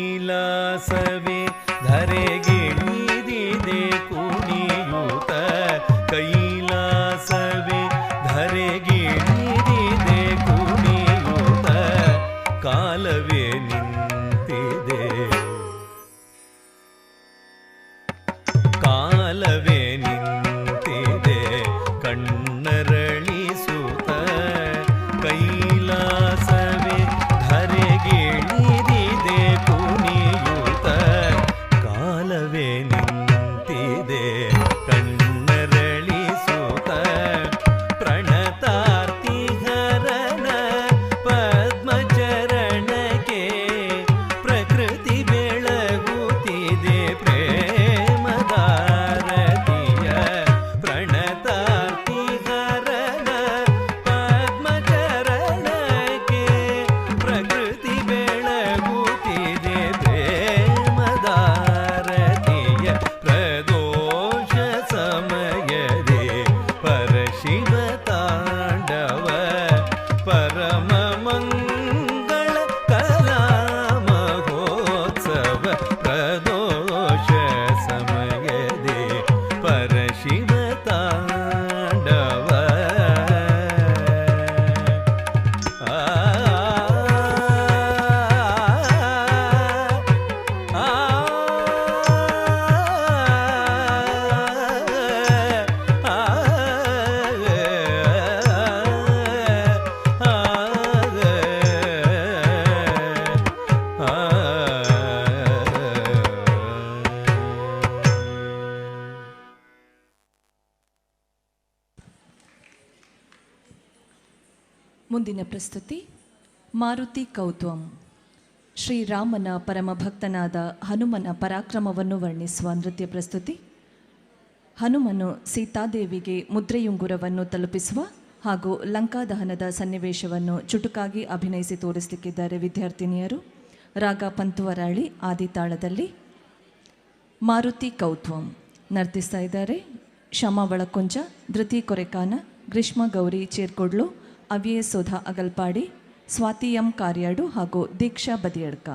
ಕೈಲಾಸವೇ ಧರೆಗಿಳಿದಿದೆ ಕುಣಿಯೂತ ಕೈಲಾಸವೇ ಧರೆಗಿಳಿದಿದೆ ಕುಣಿಯೂತ ಕಾಲವೇ ನಿಂತಿದೆ ಕಾಲವೇ ನಿಂತಿದೆ ಕಣ್ಣರಳಿಸುತ್ತ ಕೈಲಾಸವೇ ಧರೆಗಿಳಿದಿದೆ ಕುಣಿಯೂತ ಕಾಲವೇ ನಿಂತಿದೆ ಕಣ್ಣರಳಿಸುತ್ತ ಪ್ರಣತಾರ್ತಿಹರನ ಪದ್ಮಚರಣಕ್ಕೆ ಪ್ರಕೃತಿ ಬೆಳಗುತ್ತಿದೆ ಪ್ರೇಮದಾರತಿಯ ಪ್ರಣತಾರ್ತಿಹರನ ಪದ್ಮಚರಣಕ್ಕೆ ಪ್ರಕೃತಿ ಬೆಳಗುತ್ತಿದೆ ಪ್ರೇಮದಾರತಿಯ ಪ್ರದೋಷ ಸಮಯದಿ ಪರಶಿವ ತಾಂಡವ ಪರಮ ಮಂಗಳ ಕಲಾ ಮಹೋತ್ಸವ ಪ್ರದೋಷ ಸಮಯದಿ ಪರಶಿವ ತಾಂಡವ ಮುಂದಿನ ಪ್ರಸ್ತುತಿ ಮಾರುತಿ ಕೌತ್ವಂ. ಶ್ರೀರಾಮನ ಪರಮ ಭಕ್ತನಾದ ಹನುಮನ ಪರಾಕ್ರಮವನ್ನು ವರ್ಣಿಸುವ ನೃತ್ಯ ಪ್ರಸ್ತುತಿ. ಹನುಮನು ಸೀತಾದೇವಿಗೆ ಮುದ್ರೆಯುಂಗುರವನ್ನು ತಲುಪಿಸುವ ಹಾಗೂ ಲಂಕಾದಹನದ ಸನ್ನಿವೇಶವನ್ನು ಚುಟುಕಾಗಿ ಅಭಿನಯಿಸಿ ತೋರಿಸಲಿಕ್ಕಿದ್ದಾರೆ ವಿದ್ಯಾರ್ಥಿನಿಯರು. ರಾಗ ಪಂತುವರಾಳಿ ಆದಿತಾಳದಲ್ಲಿ ಮಾರುತಿ ಕೌತ್ವಂ ನರ್ತಿಸ್ತಾ ಇದ್ದಾರೆ ಶ್ಯಾಮ ಬಳಕೊಂಚ, ಧೃತಿ ಕೊರೆಕಾನ, ಗ್ರೀಷ್ಮ ಗೌರಿ ಚೇರ್ಕೊಡ್ಲು, ಅವ್ಯಯ ಸೋಧಾ ಅಗಲ್ಪಾಡಿ, ಸ್ವಾತಿ ಎಂ ಕಾರ್ಯಾಡು ಹಾಗೂ ದೀಕ್ಷಾ ಬದಿಯಡ್ಕ.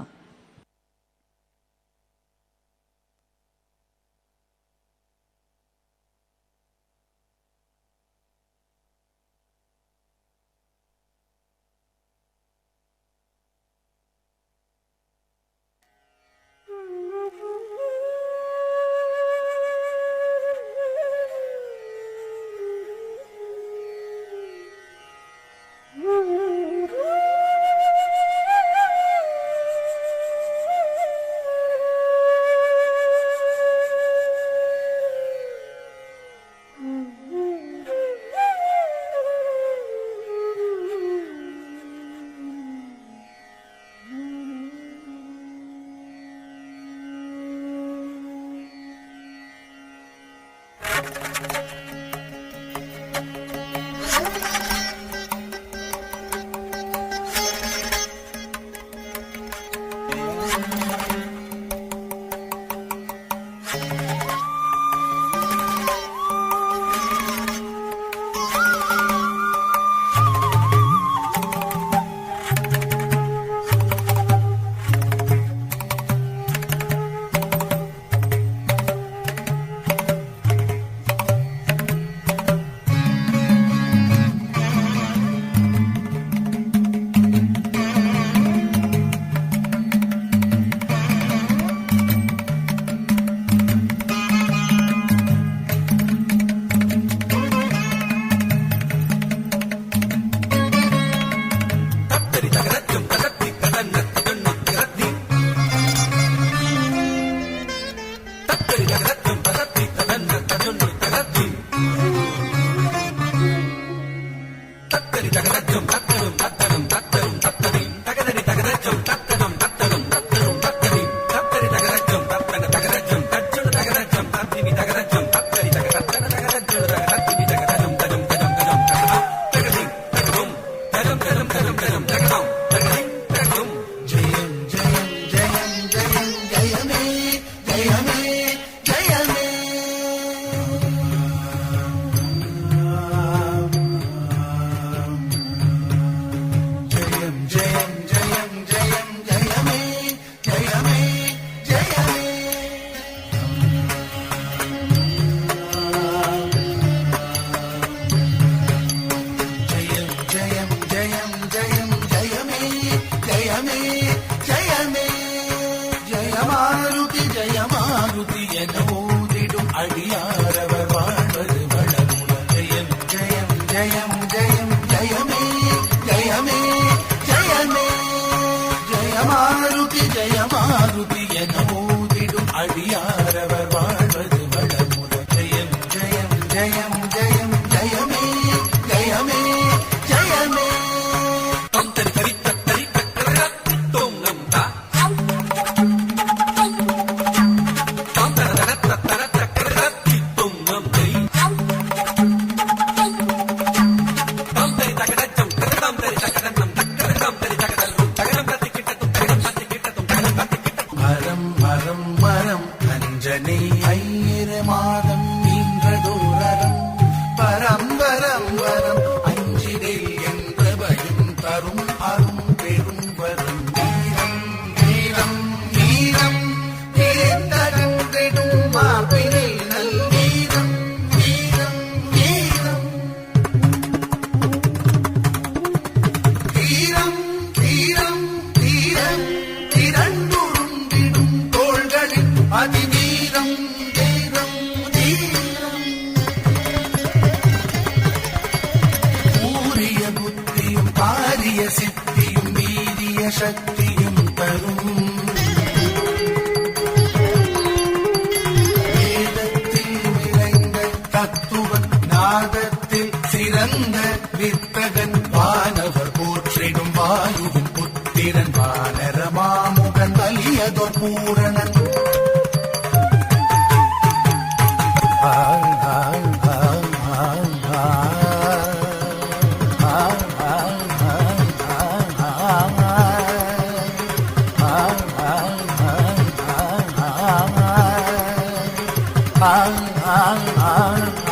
ah, ah, ah.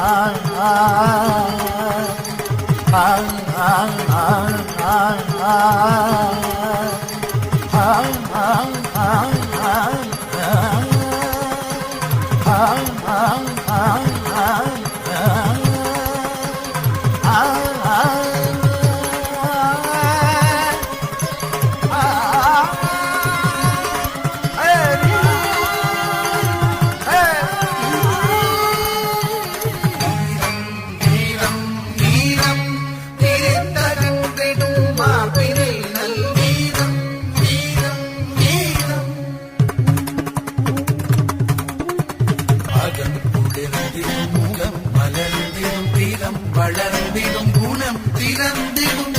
வளர்ந்திடும் குணம் திறந்திடும்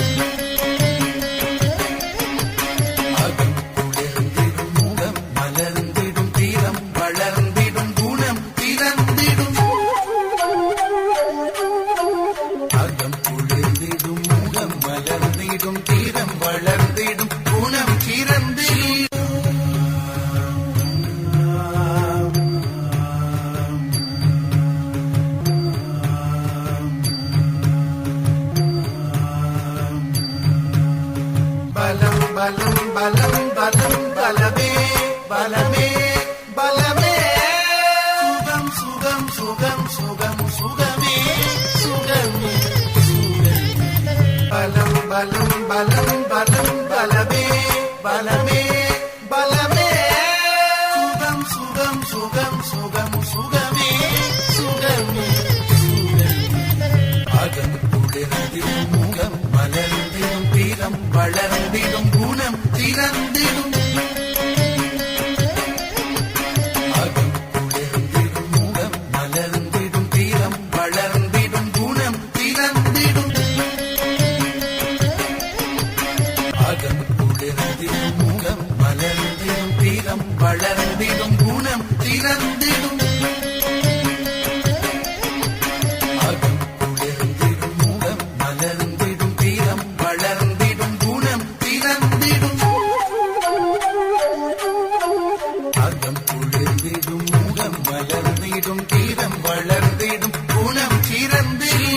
அகம் குளிர்ந்திடும் முகம் மலர்ந்திடும் தீரம் வளர்ந்திடும் குணம் திறந்திடும் அகம் குளிர்ந்திடும் முகம் மலர்ந்திடும் தீரம் வளர்ந்திடும் குணம் திறந்திடும் बलम बलम बलम बलमे बलमे बलमे सुगम सुगम सुगम सुगम सुगमे सुगमे बलम बलम बलम बलम बलमे बलमे बलमे सुगम सुगम सुगम सुगम सुगमे सुगमे अगम कुளிர்ந்திடும் முகம் மலர்ந்திடும் தீரம் வளர்ந்திடும் குணம் திறந்திடும் அகம் குளிர்ந்திடும் முகம் மலர்ந்திடும் தீரம் வளர்ந்திடும் குணம் திறந்திடும் அகம் குளிர்ந்திடும் முகம் மலர்ந்திடும் தீரம் வளர்ந்திடும் குணம் திறந்திடும் தீரம் வளர்ந்திடும் குணம் சிறந்திடும்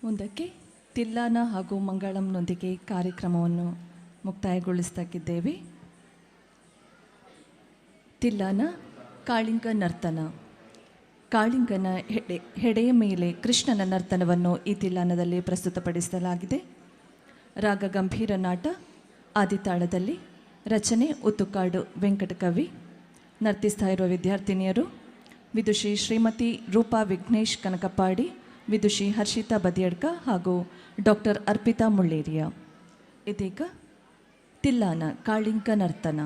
ಮುಂದಕ್ಕೆ ತಿಲ್ಲಾನ ಹಾಗೂ ಮಂಗಳಂನೊಂದಿಗೆ ಕಾರ್ಯಕ್ರಮವನ್ನು ಮುಕ್ತಾಯಗೊಳಿಸ್ತಾಕಿದ್ದೇವೆ. ತಿಲ್ಲಾನ ಕಾಳಿಂಗ ನರ್ತನ. ಕಾಳಿಂಗನ ಹೆಡೆಯ ಮೇಲೆ ಕೃಷ್ಣನ ನರ್ತನವನ್ನು ಈ ತಿಲ್ಲಾನದಲ್ಲಿ ಪ್ರಸ್ತುತಪಡಿಸಲಾಗಿದೆ. ರಾಗ ಗಂಭೀರ ನಾಟ ಆದಿತಾಳದಲ್ಲಿ. ರಚನೆ ಉತ್ತುಕಾಡು ವೆಂಕಟಕವಿ. ನರ್ತಿಸ್ತಾ ಇರುವ ವಿದ್ಯಾರ್ಥಿನಿಯರು ವಿದುಷಿ ಶ್ರೀಮತಿ ರೂಪಾ ವಿಘ್ನೇಶ್ ಕನಕಪಾಡಿ, ವಿದುಷಿ ಹರ್ಷಿತಾ ಬದಿಯಡ್ಕ ಹಾಗೂ ಡಾಕ್ಟರ್ ಅರ್ಪಿತಾ ಮುಳ್ಳೇರಿಯ. ಇದೀಗ ತಿಲ್ಲಾನ ಕಾಳಿಂಕ ನರ್ತನ.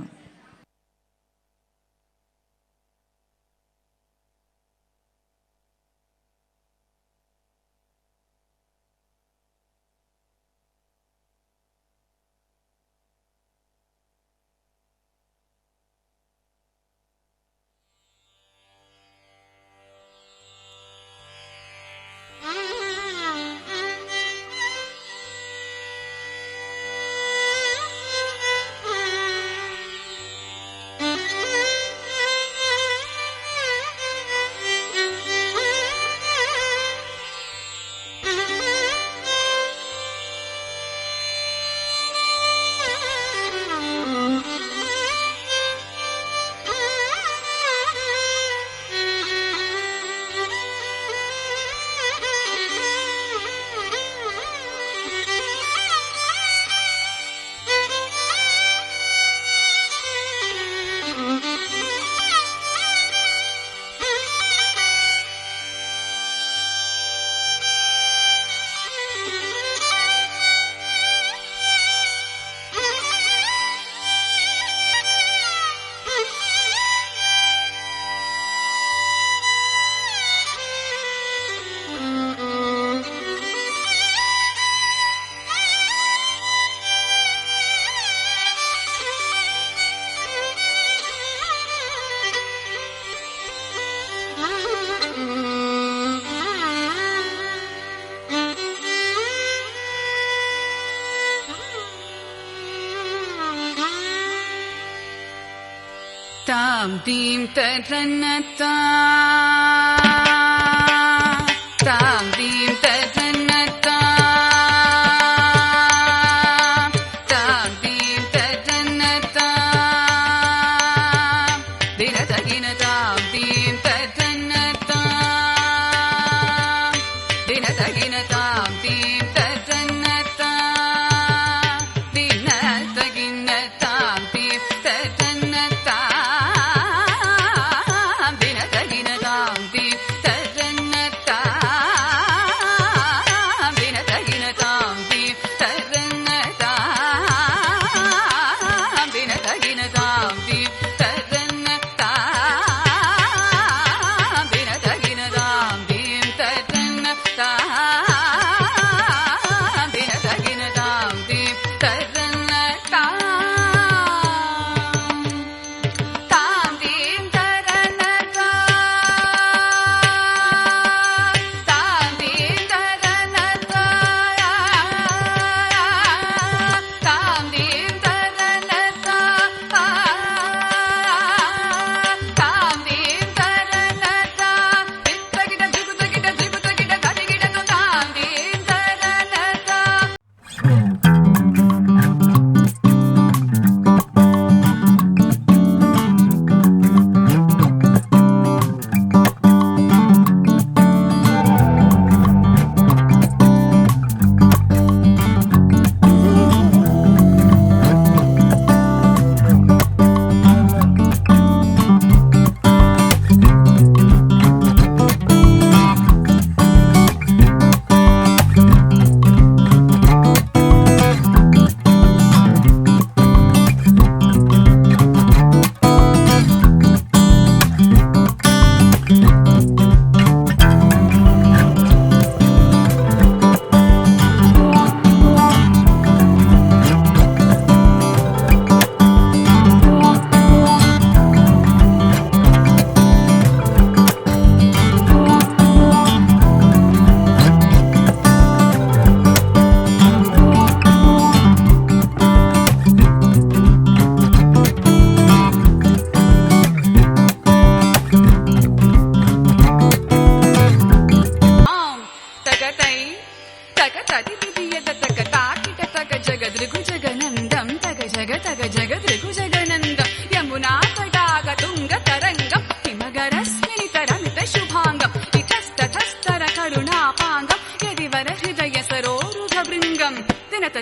Tam dim tadranata, tam dim tadranata, tam dim tadranata, dinatagina tam dim tadranata, dinatagina tam dim tadranata, dinatagina tam dim tadranata.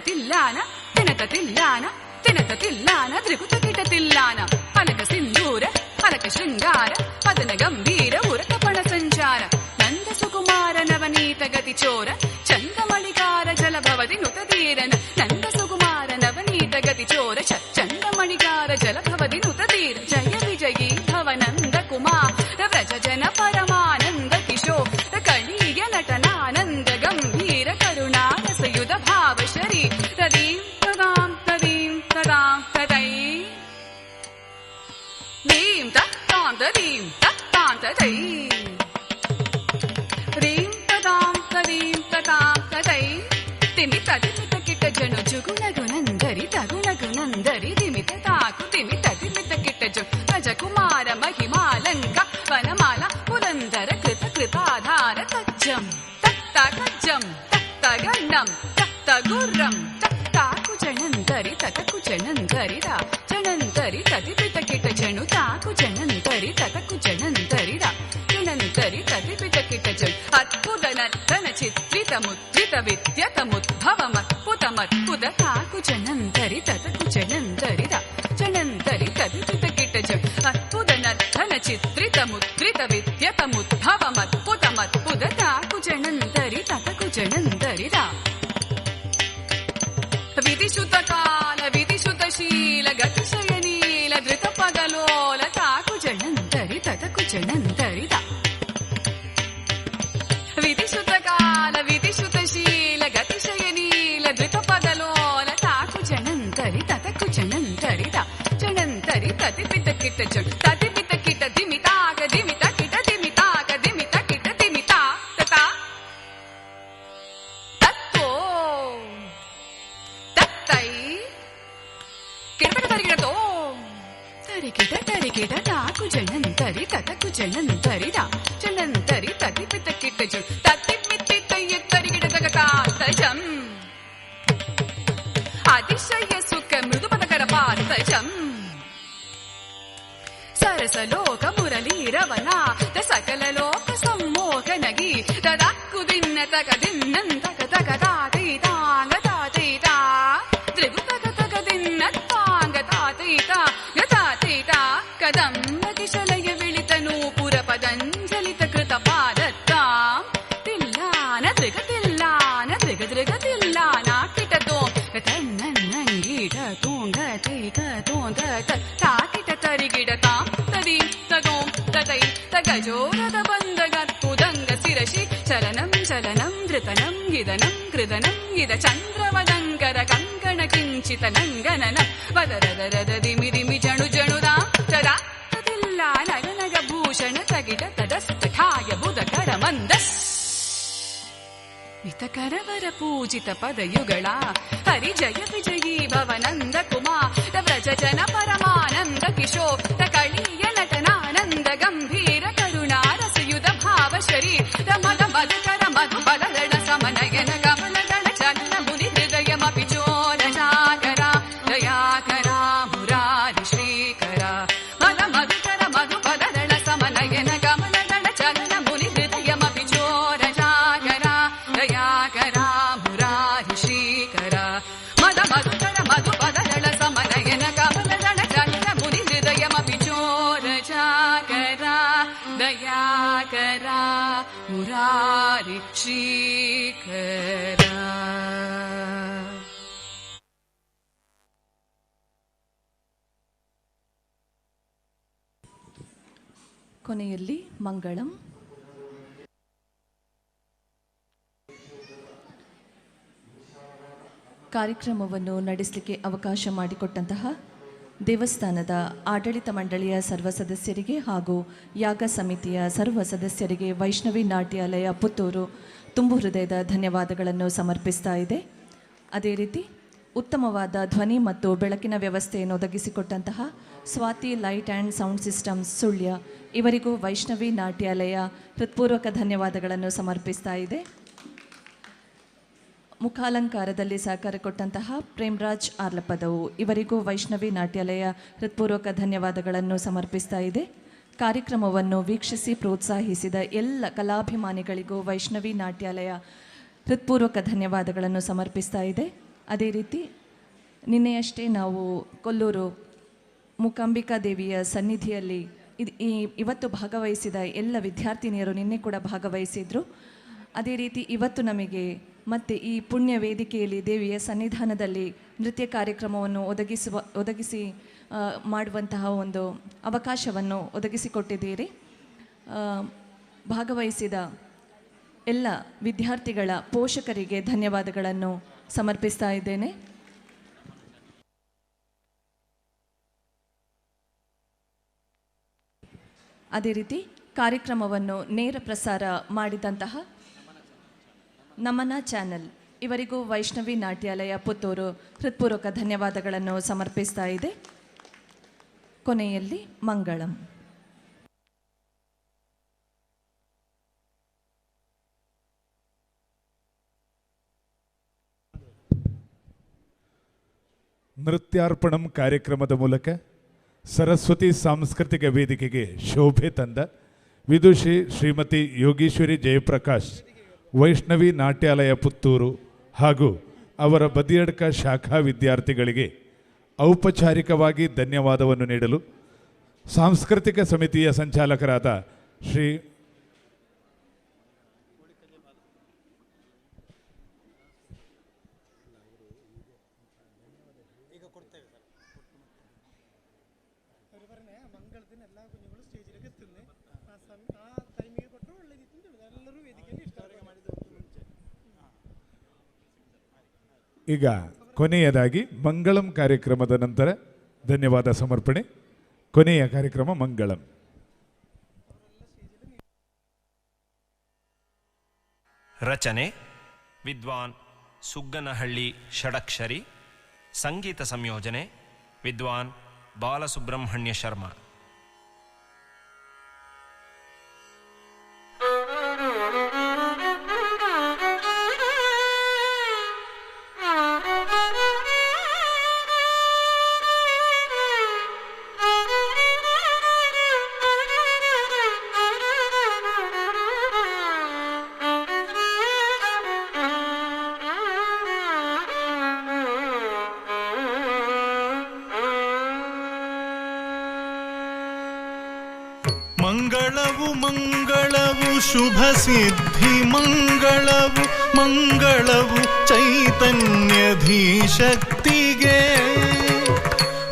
Thillana తినత Thillana తినత Thillana త్రిపుత కిట Thillana పలక సింధూర పలక శృంగార పదన గంభీర ఉరకపణ సంచార నంద సుకుమార నవనీత గతి చోర చందమళికార జల భవతి నుత తీరన నంద సుకుమార నవనీత గతి చోర ನುಡಿಯಾರ ಜಲಭವದಿ ನುತತೀರ್ ಜಯ ವಿಜಯೀ ಭವನಂದ ಕುಮಾರ ವ್ರಜ ಜನ ಪರಮಾನಂದ ಕಿಶೋರ ಕಳೀಯ ನಟನಾನಂದ ಗಂಭೀರ ಕರುಣಾರಸಯುಧ ಭಾವ ಶರೀ ತದೀಂ ತದಾಂ ತದೀಂ ತದಾಂ ತದೈ ದೀಂ ತತ್ತಾಂ ತದೀಂ ತತ್ತಾಂ ತದೈ ರೀಂ ತದಾಂ ತದೀಂ ತತಾಂ ತದೈ ತಿಮಿತ ತಿಮಿತ ಕಿಟ ಜನು ಜುಗುಣಗುಣಂದರಿ ತಗುಣಗುಣಂದರಿ ತಿಮಿತ ತಾಕು ತಿಮಿತ ತಿಮಿತ ಕಿಟ ಜು ರಜಕುಮಾರ ಮಹಿಮಾಲಂಕ ವನಮಾಲ ಪುರಂದರ ಕೃತ ಕೃತಾಧಾರ ತಜ್ಜಂ ತತ್ತ ಕಜ್ಜಂ ತತ್ತ ಗಣ್ಣಂ ತತ್ತ ಗುರ್ರಂ ತತ್ತಾಕು ಜಣಂತರಿ ತತಕು ಜಣಂತರಿದ ಜಣಂತರಿ ತದಿಪಿತ ಕಿಟ ಜಣು ತಾಕು ಜಣಂತರಿ ತತಕು ಜಣಂತರಿದ ಜಣಂತರಿ ತದಿಪಿತ ಕಿಟ ಜಣು ಅದ್ಭುತ ನರ್ತನ ಚಿತ್ರಿತ ಮುದ್ರಿತ ವಿದ್ಯತ ಮುದ್ಭವ ಮತ್ಪುತ ಮತ್ಪುತ ತಾಕು ಜಣಂತರಿ ತತಕು ಜಣಂತರಿದ ಜಣಂತರಿ ತದಿಪಿತ ಕಿಟ ಜಣು ಅದ್ಭುತ ನರ್ತನ ಚಿತ್ರಿತ ಮುದ್ರಿತ ವಿದ್ಯತ ಮುದ್ಭವ ಮತ್ಪುತ ಮತ್ಪುತ ತಾಕು ಜಣಂತರಿ ತತಕು ಜಣಂತರಿದ ವಿಧಿಸುತ ಕಾಲ ವಿಧಿಸುತ ಶೀಲ ಗತಿಶಯ ನೀಲ ಧೃತ ಪದಲೋಲ ತಾಕು ಜಣಂತರಿ ತತಕು ಜಣಂತರಿದ ವಿಧಿಸುತ ಕಾಲ ವಿಧಿಸುತ ಶೀಲ ಗತಿಶಯ ನೀಲ ಧೃತ ಪದಲೋಲ ತಾಕು ಜಣಂತರಿ ತತಕು ಜಣಂತರಿದ ಜಣಂತರಿ ತತಿಪಿತ ಕಿಟ ಜಣು ತತಿಪಿತ ಕಿಟ ದಿಮಿತಾಗ ದಿಮಿತ ಕಿಟ ದಿಮಿತಾಗ ದಿಮಿತ ಕಿಟ ದಿಮಿತಾ ತತಾ ತತ್ತೋ ತತ್ತೈ ಕಿಟಪಟ ತರಿಗಿಡತೋ ತರಿಗಿಡ ತರಿಗಿಡ ತಾಕು ಜಣಂತರಿ ತತಕು ಜಣಂತರಿದ ಜಣಂತರಿ ತತಿಪಿತ ಕಿಟ ಜಣು ತತಿಮಿತ್ತಿತ್ತಯ್ಯ ತರಿಗಿಡ ತಗತಾ ತಜಂ ಅತಿಶಯ ಸುಖ ಮೃದುಪದಕರ ಪಾರ್ತಜಂ ಸರಸಲೋಕ ಮುರಳೀರವನ ಸಕಲ ಲೋಕ ಸಮ್ಮೋಹನಗಿ ತದಕ್ಕು ದಿನ್ನ ತಗ ದಿನ್ನಂತಕ ತಗ ತಾತೈತಾಂಗ ತಾತೈತಾ ತ್ರಿಗು ತಗ ತಗ ದಿನ್ನ ತಾಂಗ ತಾತೈತಾ ಗತಾತೈತಾ ಕದಂಬ ಕಿಶಲಯ ವಿಳಿತನು ಪುರ ಪದಂಜಲಿತ ಕೃತ ಪಾದತ್ತಾಂ ತಿಲ್ಲಾನ ತ್ರಿಗ ತಿಲ್ಲಾನ ತ್ರಿಗ ತ್ರಿಗ ತಿಲ್ಲಾನ ಕಿಟತೋ ತನ್ನಂಗೀಟ ತೋಂಗ ತೈಕ ತೋಂದ ತಾಕಿಟ ತರಿಗಿಡ ತಾಂ ತದಿ ತಗೋಂ ತತೈ ತಗಜೋರದ ಬಂದಗತ್ಪುದಂಗ ಶಿರಶಿ ಚಲನಂ ಚಲನಂ ಧೃತನಂ ಗಿದನಂ ಕೃದನಂ ಗಿದ ಚಂದ್ರವದಂಕರ ಕಂಕಣ ಕಿಂಚಿತ ನಂಗನನ ವದರದರದ ದಿಮಿ ದಿಮಿ ಜಣು ಜಣುದಾಂ ತದಾ ತದಿಲ್ಲ ನಗನಗ ಭೂಷಣ ತಗಿಡ ತದಸ್ತಠಾಯ ಬುಧಕರ ಮಂದಸ್ ಹಿತಕರವರ ಪೂಜಿತ ಪದಯುಗಳ ಹರಿ ಜಯ ವಿಜಯೀ ಭವನಂದ ಕುಮಾರ ವ್ರಜ ಜನ ಪರಮಾನಂದ ಕಿಶೋರ ಕಳೀಯ ನಟನಾನಂದ ಗಂಭೀರ ಕರುಣಾರಸಯುಧ ಭಾವ ಶರೀರ ಮದ ಮಧುಕರ ಮಧು ಬದರಣ ಸಮನಯನ ಕಮಲಗಣ ಚಲನ ಮುನಿ ಹೃದಯಮಪಿ ಚೋರ ಜಾಗರ ದಯಾಕರ ಮುರಾರಿ ಶ್ರೀಕರ ಮದ ಮಧುಕರ ಮಧು ಬದರಣ ಸಮನಯನ ಕಮಲಗಣ ಚಲನ ಮುನಿ ಹೃದಯಮಪಿ ಚೋರ ಜಾಗರ ದಯಾಕರ ಮುರಾರಿ ಶ್ರೀಕರ ಮದ ಮಧುಕರ ಮಧು ಬದರಳ ಸಮನಯನ ಕಮಲಗಣ ಚಲನ ಮುನಿ ಹೃದಯಮಪಿ ಚೋರ ಜಾಗರ ದಯಾಕರ ಮುರಾರಿ ಶ್ರೀಕರ. ಕೊನೆಯಲ್ಲಿ ಮಂಗಳಂ. ಕಾರ್ಯಕ್ರಮವನ್ನು ನಡೆಸಲಿಕ್ಕೆ ಅವಕಾಶ ಮಾಡಿಕೊಟ್ಟಂತಹ ದೇವಸ್ಥಾನದ ಆಡಳಿತ ಮಂಡಳಿಯ ಸರ್ವ ಸದಸ್ಯರಿಗೆ ಹಾಗೂ ಯಾಗ ಸಮಿತಿಯ ಸರ್ವ ಸದಸ್ಯರಿಗೆ ವೈಷ್ಣವಿ ನಾಟ್ಯಾಲಯ ಪುತ್ತೂರು ತುಂಬು ಹೃದಯದ ಧನ್ಯವಾದಗಳನ್ನು ಸಮರ್ಪಿಸ್ತಾ ಇದೆ. ಅದೇ ರೀತಿ ಉತ್ತಮವಾದ ಧ್ವನಿ ಮತ್ತು ಬೆಳಕಿನ ವ್ಯವಸ್ಥೆಯನ್ನು ಒದಗಿಸಿಕೊಟ್ಟಂತಹ Swati light and sound systems Sullia ಇವರಿಗೂ ವೈಷ್ಣವಿ ನಾಟ್ಯಾಲಯ ಹೃತ್ಪೂರ್ವಕ ಧನ್ಯವಾದಗಳನ್ನು ಸಮರ್ಪಿಸ್ತಾ ಇದೆ. ಮುಖಾಲಂಕಾರದಲ್ಲಿ ಸಹಕಾರ ಕೊಟ್ಟಂತಹ ಪ್ರೇಮ್ರಾಜ್ ಆರ್ಲಪದವು ಇವರಿಗೂ ವೈಷ್ಣವಿ ನಾಟ್ಯಾಲಯ ಹೃತ್ಪೂರ್ವಕ ಧನ್ಯವಾದಗಳನ್ನು ಸಮರ್ಪಿಸ್ತಾ ಇದೆ. ಕಾರ್ಯಕ್ರಮವನ್ನು ವೀಕ್ಷಿಸಿ ಪ್ರೋತ್ಸಾಹಿಸಿದ ಎಲ್ಲ ಕಲಾಭಿಮಾನಿಗಳಿಗೂ ವೈಷ್ಣವಿ ನಾಟ್ಯಾಲಯ ಹೃತ್ಪೂರ್ವಕ ಧನ್ಯವಾದಗಳನ್ನು ಸಮರ್ಪಿಸ್ತಾ ಇದೆ. ಅದೇ ರೀತಿ ನಿನ್ನೆಯಷ್ಟೇ ನಾವು ಕೊಲ್ಲೂರು ಮೂಕಾಂಬಿಕಾ ದೇವಿಯ ಸನ್ನಿಧಿಯಲ್ಲಿ ಇವತ್ತು ಭಾಗವಹಿಸಿದ ಎಲ್ಲ ವಿದ್ಯಾರ್ಥಿನಿಯರು ನಿನ್ನೆ ಕೂಡ ಭಾಗವಹಿಸಿದರು. ಅದೇ ರೀತಿ ಇವತ್ತು ನಮಗೆ ಮತ್ತು ಈ ಪುಣ್ಯ ವೇದಿಕೆಯಲ್ಲಿ ದೇವಿಯ ಸನ್ನಿಧಾನದಲ್ಲಿ ನೃತ್ಯ ಕಾರ್ಯಕ್ರಮವನ್ನು ಒದಗಿಸಿ ಮಾಡುವಂತಹ ಒಂದು ಅವಕಾಶವನ್ನು ಒದಗಿಸಿಕೊಟ್ಟಿದ್ದೀರಿ. ಭಾಗವಹಿಸಿದ ಎಲ್ಲ ವಿದ್ಯಾರ್ಥಿಗಳ ಪೋಷಕರಿಗೆ ಧನ್ಯವಾದಗಳನ್ನು ಸಮರ್ಪಿಸ್ತಾ ಇದ್ದೇನೆ. ಅದೇ ರೀತಿ ಕಾರ್ಯಕ್ರಮವನ್ನು ನೇರ ಪ್ರಸಾರ ಮಾಡಿದಂತಹ ನಮನ ಚಾನೆಲ್ ಇವರಿಗೂ ವೈಷ್ಣವಿ ನಾಟ್ಯಾಲಯ ಪುತ್ತೂರು ಹೃತ್ಪೂರ್ವಕ ಧನ್ಯವಾದಗಳನ್ನು ಸಮರ್ಪಿಸ್ತಾ ಇದೆ. ಕೊನೆಯಲ್ಲಿ ಮಂಗಳಂ. ನೃತ್ಯಾರ್ಪಣಂ ಕಾರ್ಯಕ್ರಮದ ಮೂಲಕ ಸರಸ್ವತಿ ಸಾಂಸ್ಕೃತಿಕ ವೇದಿಕೆಗೆ ಶೋಭೆ ತಂದ ವಿದುಷಿ ಶ್ರೀಮತಿ ಯೋಗೀಶ್ವರಿ ಜಯಪ್ರಕಾಶ್, ವೈಷ್ಣವಿ ನಾಟ್ಯಾಲಯ ಪುತ್ತೂರು ಹಾಗೂ ಅವರ ಬದಿಯಡ್ಕ ಶಾಖಾ ವಿದ್ಯಾರ್ಥಿಗಳಿಗೆ ಔಪಚಾರಿಕವಾಗಿ ಧನ್ಯವಾದವನ್ನು ನೀಡಲು ಸಾಂಸ್ಕೃತಿಕ ಸಮಿತಿಯ ಸಂಚಾಲಕರಾದ ಶ್ರೀ ಈಗ ಕೊನೆಯದಾಗಿ ಮಂಗಳಂ ಕಾರ್ಯಕ್ರಮದ ನಂತರ ಧನ್ಯವಾದ ಸಮರ್ಪಣೆ. ಕೊನೆಯ ಕಾರ್ಯಕ್ರಮ ಮಂಗಳಂ. ರಚನೆ ವಿದ್ವಾನ್ ಸುಗ್ಗನಹಳ್ಳಿ ಷಡಕ್ಷರಿ. ಸಂಗೀತ ಸಂಯೋಜನೆ ವಿದ್ವಾನ್ ಬಾಲಸುಬ್ರಹ್ಮಣ್ಯ ಶರ್ಮಾ. ಮಂಗಳವು ಮಂಗಳವು ಶುಭ ಸಿದ್ಧಿ ಮಂಗಳವು ಮಂಗಳವು ಚೈತನ್ಯಧೀಶಕ್ತಿಗೆ.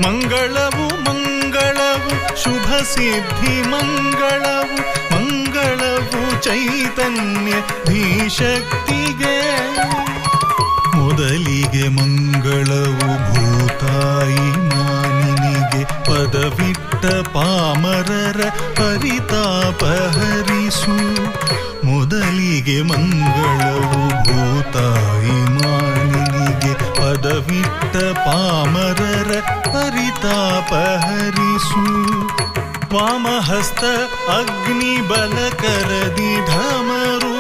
ಮಂಗಳವು ಮಂಗಳವು ಶುಭ ಸಿದ್ಧಿ ಮಂಗಳವು ಮಂಗಳವು ಚೈತನ್ಯಧೀಶಕ್ತಿಗೆ. ಮೊದಲಿಗೆ ಮಂಗಳವು ಭೂತಾಯಿ ಮಾನಿನಿಗೆ ಪದವಿಟ್ಟ ಪಾಮರರ ಪರಿತಾಪಹರಿಸು. ಮೊದಲಿಗೆ ಮಂಗಳವು ಭೂತಾಯಿ ಮಾನಿನಿಗೆ ಪದವಿಟ್ಟ ಪಾಮರರ ಪರಿತಾಪಹರಿಸು. ವಾಮಹಸ್ತ ಅಗ್ನಿ ಬಲಕರದಿ ಢಮರು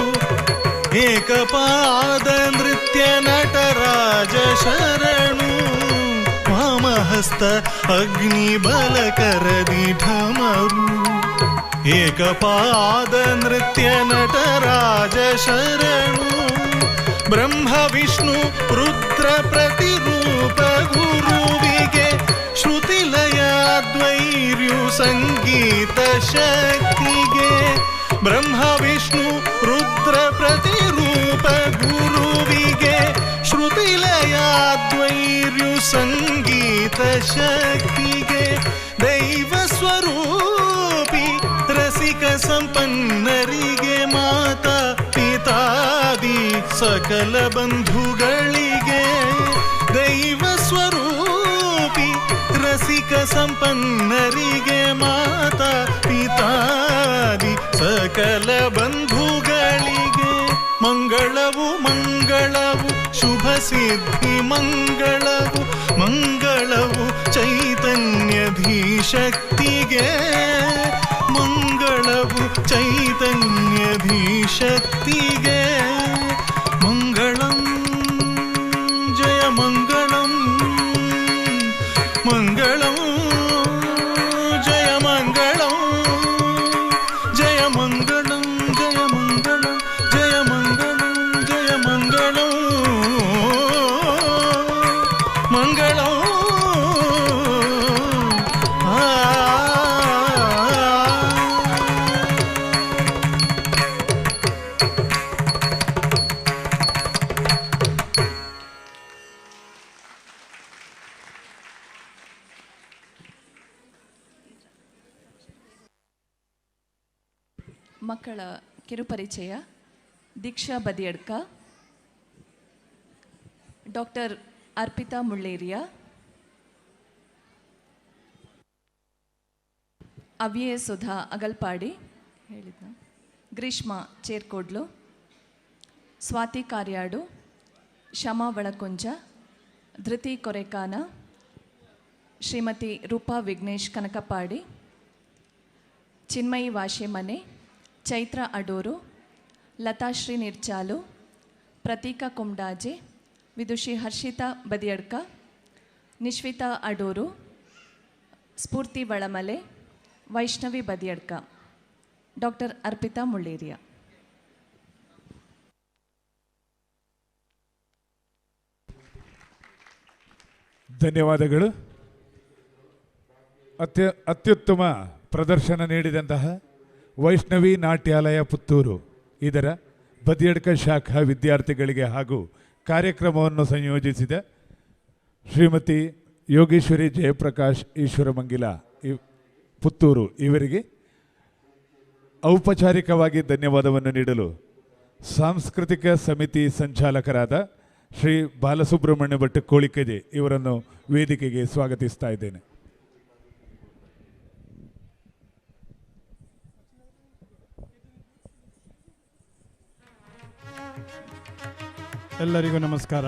ಏಕಪಾದ ನೃತ್ಯ ನಟರಾಜ ಶರಣು. ವಾಮಹಸ್ತ ಅಗ್ನಿ ಬಲಕರದಿ ಢಮರು ಏಕಪಾದ ನೃತ್ಯ ನಟರಾಜ ಶರಣು. ಬ್ರಹ್ಮ ವಿಷ್ಣು ರುದ್ರ ಪ್ರತಿರೂಪ ಗುರುವಿಗೆ ಶ್ರುತಿಲಯ ದ್ವೈರ್ಯು ಸಂಗೀತ ಶಕ್ತಿಗೆ. ಬ್ರಹ್ಮ ವಿಷ್ಣು ರುದ್ರ ಪ್ರತಿರೂಪ ಗುರುವಿಗೆ ಶ್ರುತಿಲಯ ದ್ವೈರ್ಯು ಸಂಗೀತ ಶಕ್ತಿಗೆ. ದೈವ ಸ್ವರೂಪಿ ರಸಿಕ ಸಂಪನ್ನರಿಗೆ ಮಾತಾ ಪಿತಾದಿ ಸಕಲ ಬಂಧುಗಳಿಗೆ. ದೈವ ಸ್ವರೂಪಿ ರಸಿಕ ಸಂಪನ್ನರಿಗೆ ಮಾತಾ ಪಿತಾದಿ ಸಕಲ ಬಂಧುಗಳಿಗೆ. ಮಂಗಳವು ಮಂಗಳವು ಶುಭ ಸಿದ್ಧಿ ಮಂಗಳವು ಮಂಗಳವು ಚೈತನ್ಯಧೀಶಕ್ತಿಗೆ. ಮಂಗಳವು ಚೈತನ್ಯಧೀಶಕ್ತಿಗೆ. ಮಂಗಳಂ ಜಯ ಮಂಗಳಂ ಮಂಗಳಂ ಜಯ ಮಂಗಳಂ ಜಯ ಮಂಗಳಂ ಜಯ ಮಂಗಳಂ ಜಯ ಮಂಗಳಂ ಜಯ ಮಂಗಳಂ ಮಂಗಳಂ. ಮಕ್ಕಳ ಕಿರುಪರಿಚಯ. ದೀಕ್ಷಾ ಬದಿಯಡ್ಕ, ಡಾಕ್ಟರ್ ಅರ್ಪಿತಾ ಮುಳ್ಳೇರಿಯ, ಅವ್ಯಯ ಸುಧಾ ಅಗಲ್ಪಾಡಿ ಹೇಳಿದ್ನ, ಗ್ರೀಷ್ಮಾ ಚೇರ್ಕೋಡ್ಲು, ಸ್ವಾತಿ ಕಾರ್ಯಾಡು, ಶಮಾ ಒಳಕುಂಜ, ಧೃತಿ ಕೊರೆಕಾನ, ಶ್ರೀಮತಿ ರೂಪಾ ವಿಘ್ನೇಶ್ ಕನಕಪಾಡಿ, ಚಿನ್ಮಯಿ ವಾಶೆಮನೆ, ಚೈತ್ರ ಅಡೂರು, ಲತಾಶ್ರೀ ನಿರ್ಚಾಲು, ಪ್ರತೀಕಾ ಕುಮ್ಡಾಜೆ, ವಿದುಷಿ ಹರ್ಷಿತಾ ಬದಿಯಡ್ಕ, ನಿಶ್ವಿತಾ ಅಡೂರು, ಸ್ಫೂರ್ತಿ ವಳಮಲೆ, ವೈಷ್ಣವಿ ಬದಿಯಡ್ಕ, ಡಾಕ್ಟರ್ ಅರ್ಪಿತಾ ಮುಳ್ಳೇರಿಯ. ಧನ್ಯವಾದಗಳು. ಅತ್ಯುತ್ತಮ ಪ್ರದರ್ಶನ ನೀಡಿದಂತಹ ವೈಷ್ಣವಿ ನಾಟ್ಯಾಲಯ ಪುತ್ತೂರು ಇದರ ಬದಿಯಡ್ಕ ಶಾಖಾ ವಿದ್ಯಾರ್ಥಿಗಳಿಗೆ ಹಾಗೂ ಕಾರ್ಯಕ್ರಮವನ್ನು ಸಂಯೋಜಿಸಿದ ಶ್ರೀಮತಿ ಯೋಗೇಶ್ವರಿ ಜಯಪ್ರಕಾಶ್ ಈಶ್ವರಮಂಗಿಲ ಪುತ್ತೂರು ಇವರಿಗೆ ಔಪಚಾರಿಕವಾಗಿ ಧನ್ಯವಾದವನ್ನು ನೀಡಲು ಸಾಂಸ್ಕೃತಿಕ ಸಮಿತಿ ಸಂಚಾಲಕರಾದ ಶ್ರೀ ಬಾಲಸುಬ್ರಹ್ಮಣ್ಯ ಭಟ್ ಕೋಳಿಕೆಜೆ ಇವರನ್ನು ವೇದಿಕೆಗೆ ಸ್ವಾಗತಿಸ್ತಾ ಇದ್ದೇನೆ. ಎಲ್ಲರಿಗೂ ನಮಸ್ಕಾರ.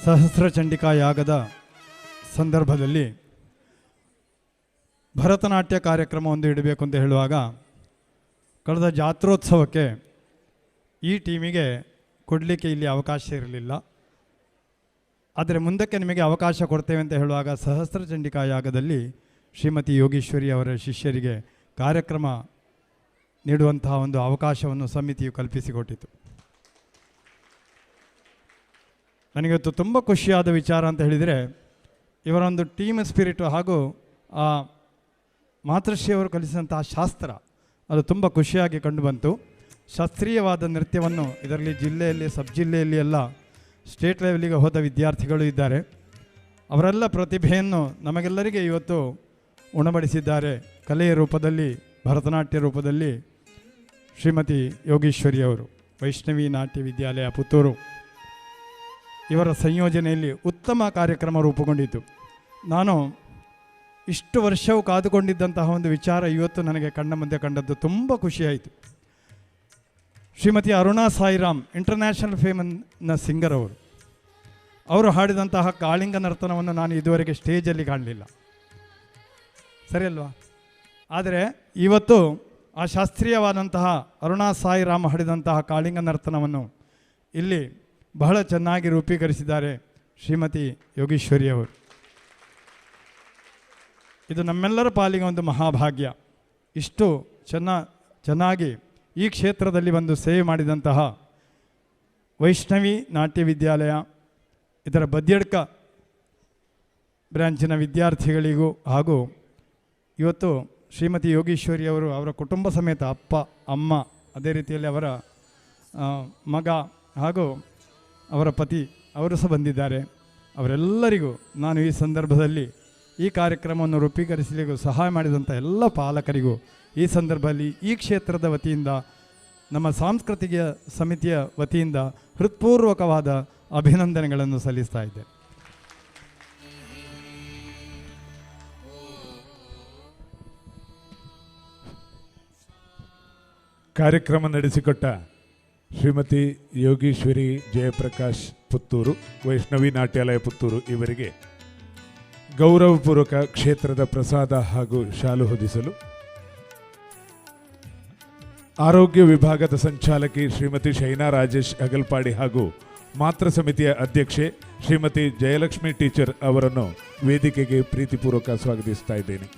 ಸಹಸ್ರ ಚಂಡಿಕಾ ಯಾಗದ ಸಂದರ್ಭದಲ್ಲಿ ಭರತನಾಟ್ಯ ಕಾರ್ಯಕ್ರಮವೊಂದು ಇಡಬೇಕು ಅಂತ ಹೇಳುವಾಗ ಕಳೆದ ಜಾತ್ರೋತ್ಸವಕ್ಕೆ ಈ ಟೀಮಿಗೆ ಕೊಡಲಿಕ್ಕೆ ಇಲ್ಲಿ ಅವಕಾಶ ಇರಲಿಲ್ಲ. ಆದರೆ ಮುಂದಕ್ಕೆ ನಿಮಗೆ ಅವಕಾಶ ಕೊಡ್ತೇವೆ ಅಂತ ಹೇಳುವಾಗ ಸಹಸ್ರ ಚಂಡಿಕಾ ಯಾಗದಲ್ಲಿ ಶ್ರೀಮತಿ ಯೋಗೀಶ್ವರಿ ಅವರ ಶಿಷ್ಯರಿಗೆ ಕಾರ್ಯಕ್ರಮ ನೀಡುವಂತಹ ಒಂದು ಅವಕಾಶವನ್ನು ಸಮಿತಿಯು ಕಲ್ಪಿಸಿಕೊಟ್ಟಿತು. ನನಗಿವತ್ತು ತುಂಬ ಖುಷಿಯಾದ ವಿಚಾರ ಅಂತ ಹೇಳಿದರೆ ಇವರೊಂದು ಟೀಮ್ ಸ್ಪಿರಿಟು ಹಾಗೂ ಆ ಮಾತೃಶ್ರೀಯವರು ಕಲಿಸಿದಂತಹ ಶಾಸ್ತ್ರ ಅದು ತುಂಬ ಖುಷಿಯಾಗಿ ಕಂಡುಬಂತು. ಶಾಸ್ತ್ರೀಯವಾದ ನೃತ್ಯವನ್ನು ಇದರಲ್ಲಿ ಜಿಲ್ಲೆಯಲ್ಲಿ ಸಬ್ ಜಿಲ್ಲೆಯಲ್ಲಿ ಎಲ್ಲ ಸ್ಟೇಟ್ ಲೆವೆಲಿಗೆ ಹೋದ ವಿದ್ಯಾರ್ಥಿಗಳು ಇದ್ದಾರೆ. ಅವರೆಲ್ಲ ಪ್ರತಿಭೆಯನ್ನು ನಮಗೆಲ್ಲರಿಗೆ ಇವತ್ತು ಉಣಬಡಿಸಿದ್ದಾರೆ. ಕಲೆಯ ರೂಪದಲ್ಲಿ, ಭರತನಾಟ್ಯ ರೂಪದಲ್ಲಿ ಶ್ರೀಮತಿ ಯೋಗೀಶ್ವರಿ ಅವರು, ವೈಷ್ಣವಿ ನಾಟ್ಯ ವಿದ್ಯಾಲಯ ಪುತ್ತೂರು ಇವರ ಸಂಯೋಜನೆಯಲ್ಲಿ ಉತ್ತಮ ಕಾರ್ಯಕ್ರಮ ರೂಪುಗೊಂಡಿತು. ನಾನು ಇಷ್ಟು ವರ್ಷವೂ ಕಾದುಕೊಂಡಿದ್ದಂತಹ ಒಂದು ವಿಚಾರ ಇವತ್ತು ನನಗೆ ಕಣ್ಣ ಮುಂದೆ ಕಂಡದ್ದು ತುಂಬ ಖುಷಿಯಾಯಿತು. ಶ್ರೀಮತಿ ಅರುಣಾ ಸಾಯಿರಾಮ್ ಇಂಟರ್ನ್ಯಾಷನಲ್ ಫೇಮನ್ನ ಸಿಂಗರ್ ಅವರು ಹಾಡಿದಂತಹ ಕಾಳಿಂಗ ನರ್ತನವನ್ನು ನಾನು ಇದುವರೆಗೆ ಸ್ಟೇಜಲ್ಲಿ ಕಾಣಲಿಲ್ಲ, ಸರಿ ಅಲ್ವಾ? ಆದರೆ ಇವತ್ತು ಆ ಶಾಸ್ತ್ರೀಯವಾದಂತಹ ಅರುಣಾ ಸಾಯಿರಾಮ್ ಹಾಡಿದಂತಹ ಕಾಳಿಂಗ ನರ್ತನವನ್ನು ಇಲ್ಲಿ ಬಹಳ ಚೆನ್ನಾಗಿ ರೂಪೀಕರಿಸಿದ್ದಾರೆ ಶ್ರೀಮತಿ ಯೋಗೀಶ್ವರಿ ಅವರು. ಇದು ನಮ್ಮೆಲ್ಲರ ಪಾಲಿಗೆ ಒಂದು ಮಹಾಭಾಗ್ಯ. ಇಷ್ಟು ಚೆನ್ನಾಗಿ ಈ ಕ್ಷೇತ್ರದಲ್ಲಿ ಒಂದು ಸೇವೆ ಮಾಡಿದಂತಹ ವೈಷ್ಣವಿ ನಾಟ್ಯ ವಿದ್ಯಾಲಯ ಇದರ ಬದಿಯಡ್ಕ ಬ್ರ್ಯಾಂಚಿನ ವಿದ್ಯಾರ್ಥಿಗಳಿಗೂ ಹಾಗೂ ಇವತ್ತು ಶ್ರೀಮತಿ ಯೋಗೀಶ್ವರಿ ಅವರು ಅವರ ಕುಟುಂಬ ಸಮೇತ ಅಪ್ಪ ಅಮ್ಮ ಅದೇ ರೀತಿಯಲ್ಲಿ ಅವರ ಮಗ ಹಾಗೂ ಅವರ ಪತಿ ಅವರು ಸಹ ಬಂದಿದ್ದಾರೆ. ಅವರೆಲ್ಲರಿಗೂ ನಾನು ಈ ಸಂದರ್ಭದಲ್ಲಿ ಈ ಕಾರ್ಯಕ್ರಮವನ್ನು ರೂಪೀಕರಿಸಲಿಗೂ ಸಹಾಯ ಮಾಡಿದಂಥ ಎಲ್ಲ ಪಾಲಕರಿಗೂ ಈ ಸಂದರ್ಭದಲ್ಲಿ ಈ ಕ್ಷೇತ್ರದ ವತಿಯಿಂದ ನಮ್ಮ ಸಾಂಸ್ಕೃತಿಕ ಸಮಿತಿಯ ವತಿಯಿಂದ ಹೃತ್ಪೂರ್ವಕವಾದ ಅಭಿನಂದನೆಗಳನ್ನು ಸಲ್ಲಿಸ್ತಾ ಇದ್ದೆ. ಕಾರ್ಯಕ್ರಮ ನಡೆಸಿಕೊಟ್ಟ ಶ್ರೀಮತಿ ಯೋಗೀಶ್ವರಿ ಜಯಪ್ರಕಾಶ್ ಪುತ್ತೂರು, ವೈಷ್ಣವಿ ನಾಟ್ಯಾಲಯ ಪುತ್ತೂರು ಇವರಿಗೆ ಗೌರವಪೂರ್ವಕ ಕ್ಷೇತ್ರದ ಪ್ರಸಾದ ಹಾಗೂ ಶಾಲು ಹೊದಿಸಲು ಆರೋಗ್ಯ ವಿಭಾಗದ ಸಂಚಾಲಕಿ ಶ್ರೀಮತಿ ಶೈನಾ ರಾಜೇಶ್ ಅಗಲ್ಪಾಡಿ ಹಾಗೂ ಮಾತೃ ಸಮಿತಿಯ ಅಧ್ಯಕ್ಷೆ ಶ್ರೀಮತಿ ಜಯಲಕ್ಷ್ಮಿ ಟೀಚರ್ ಅವರನ್ನು ವೇದಿಕೆಗೆ ಪ್ರೀತಿಪೂರ್ವಕ ಸ್ವಾಗತಿಸ್ತಾ ಇದ್ದೇನೆ.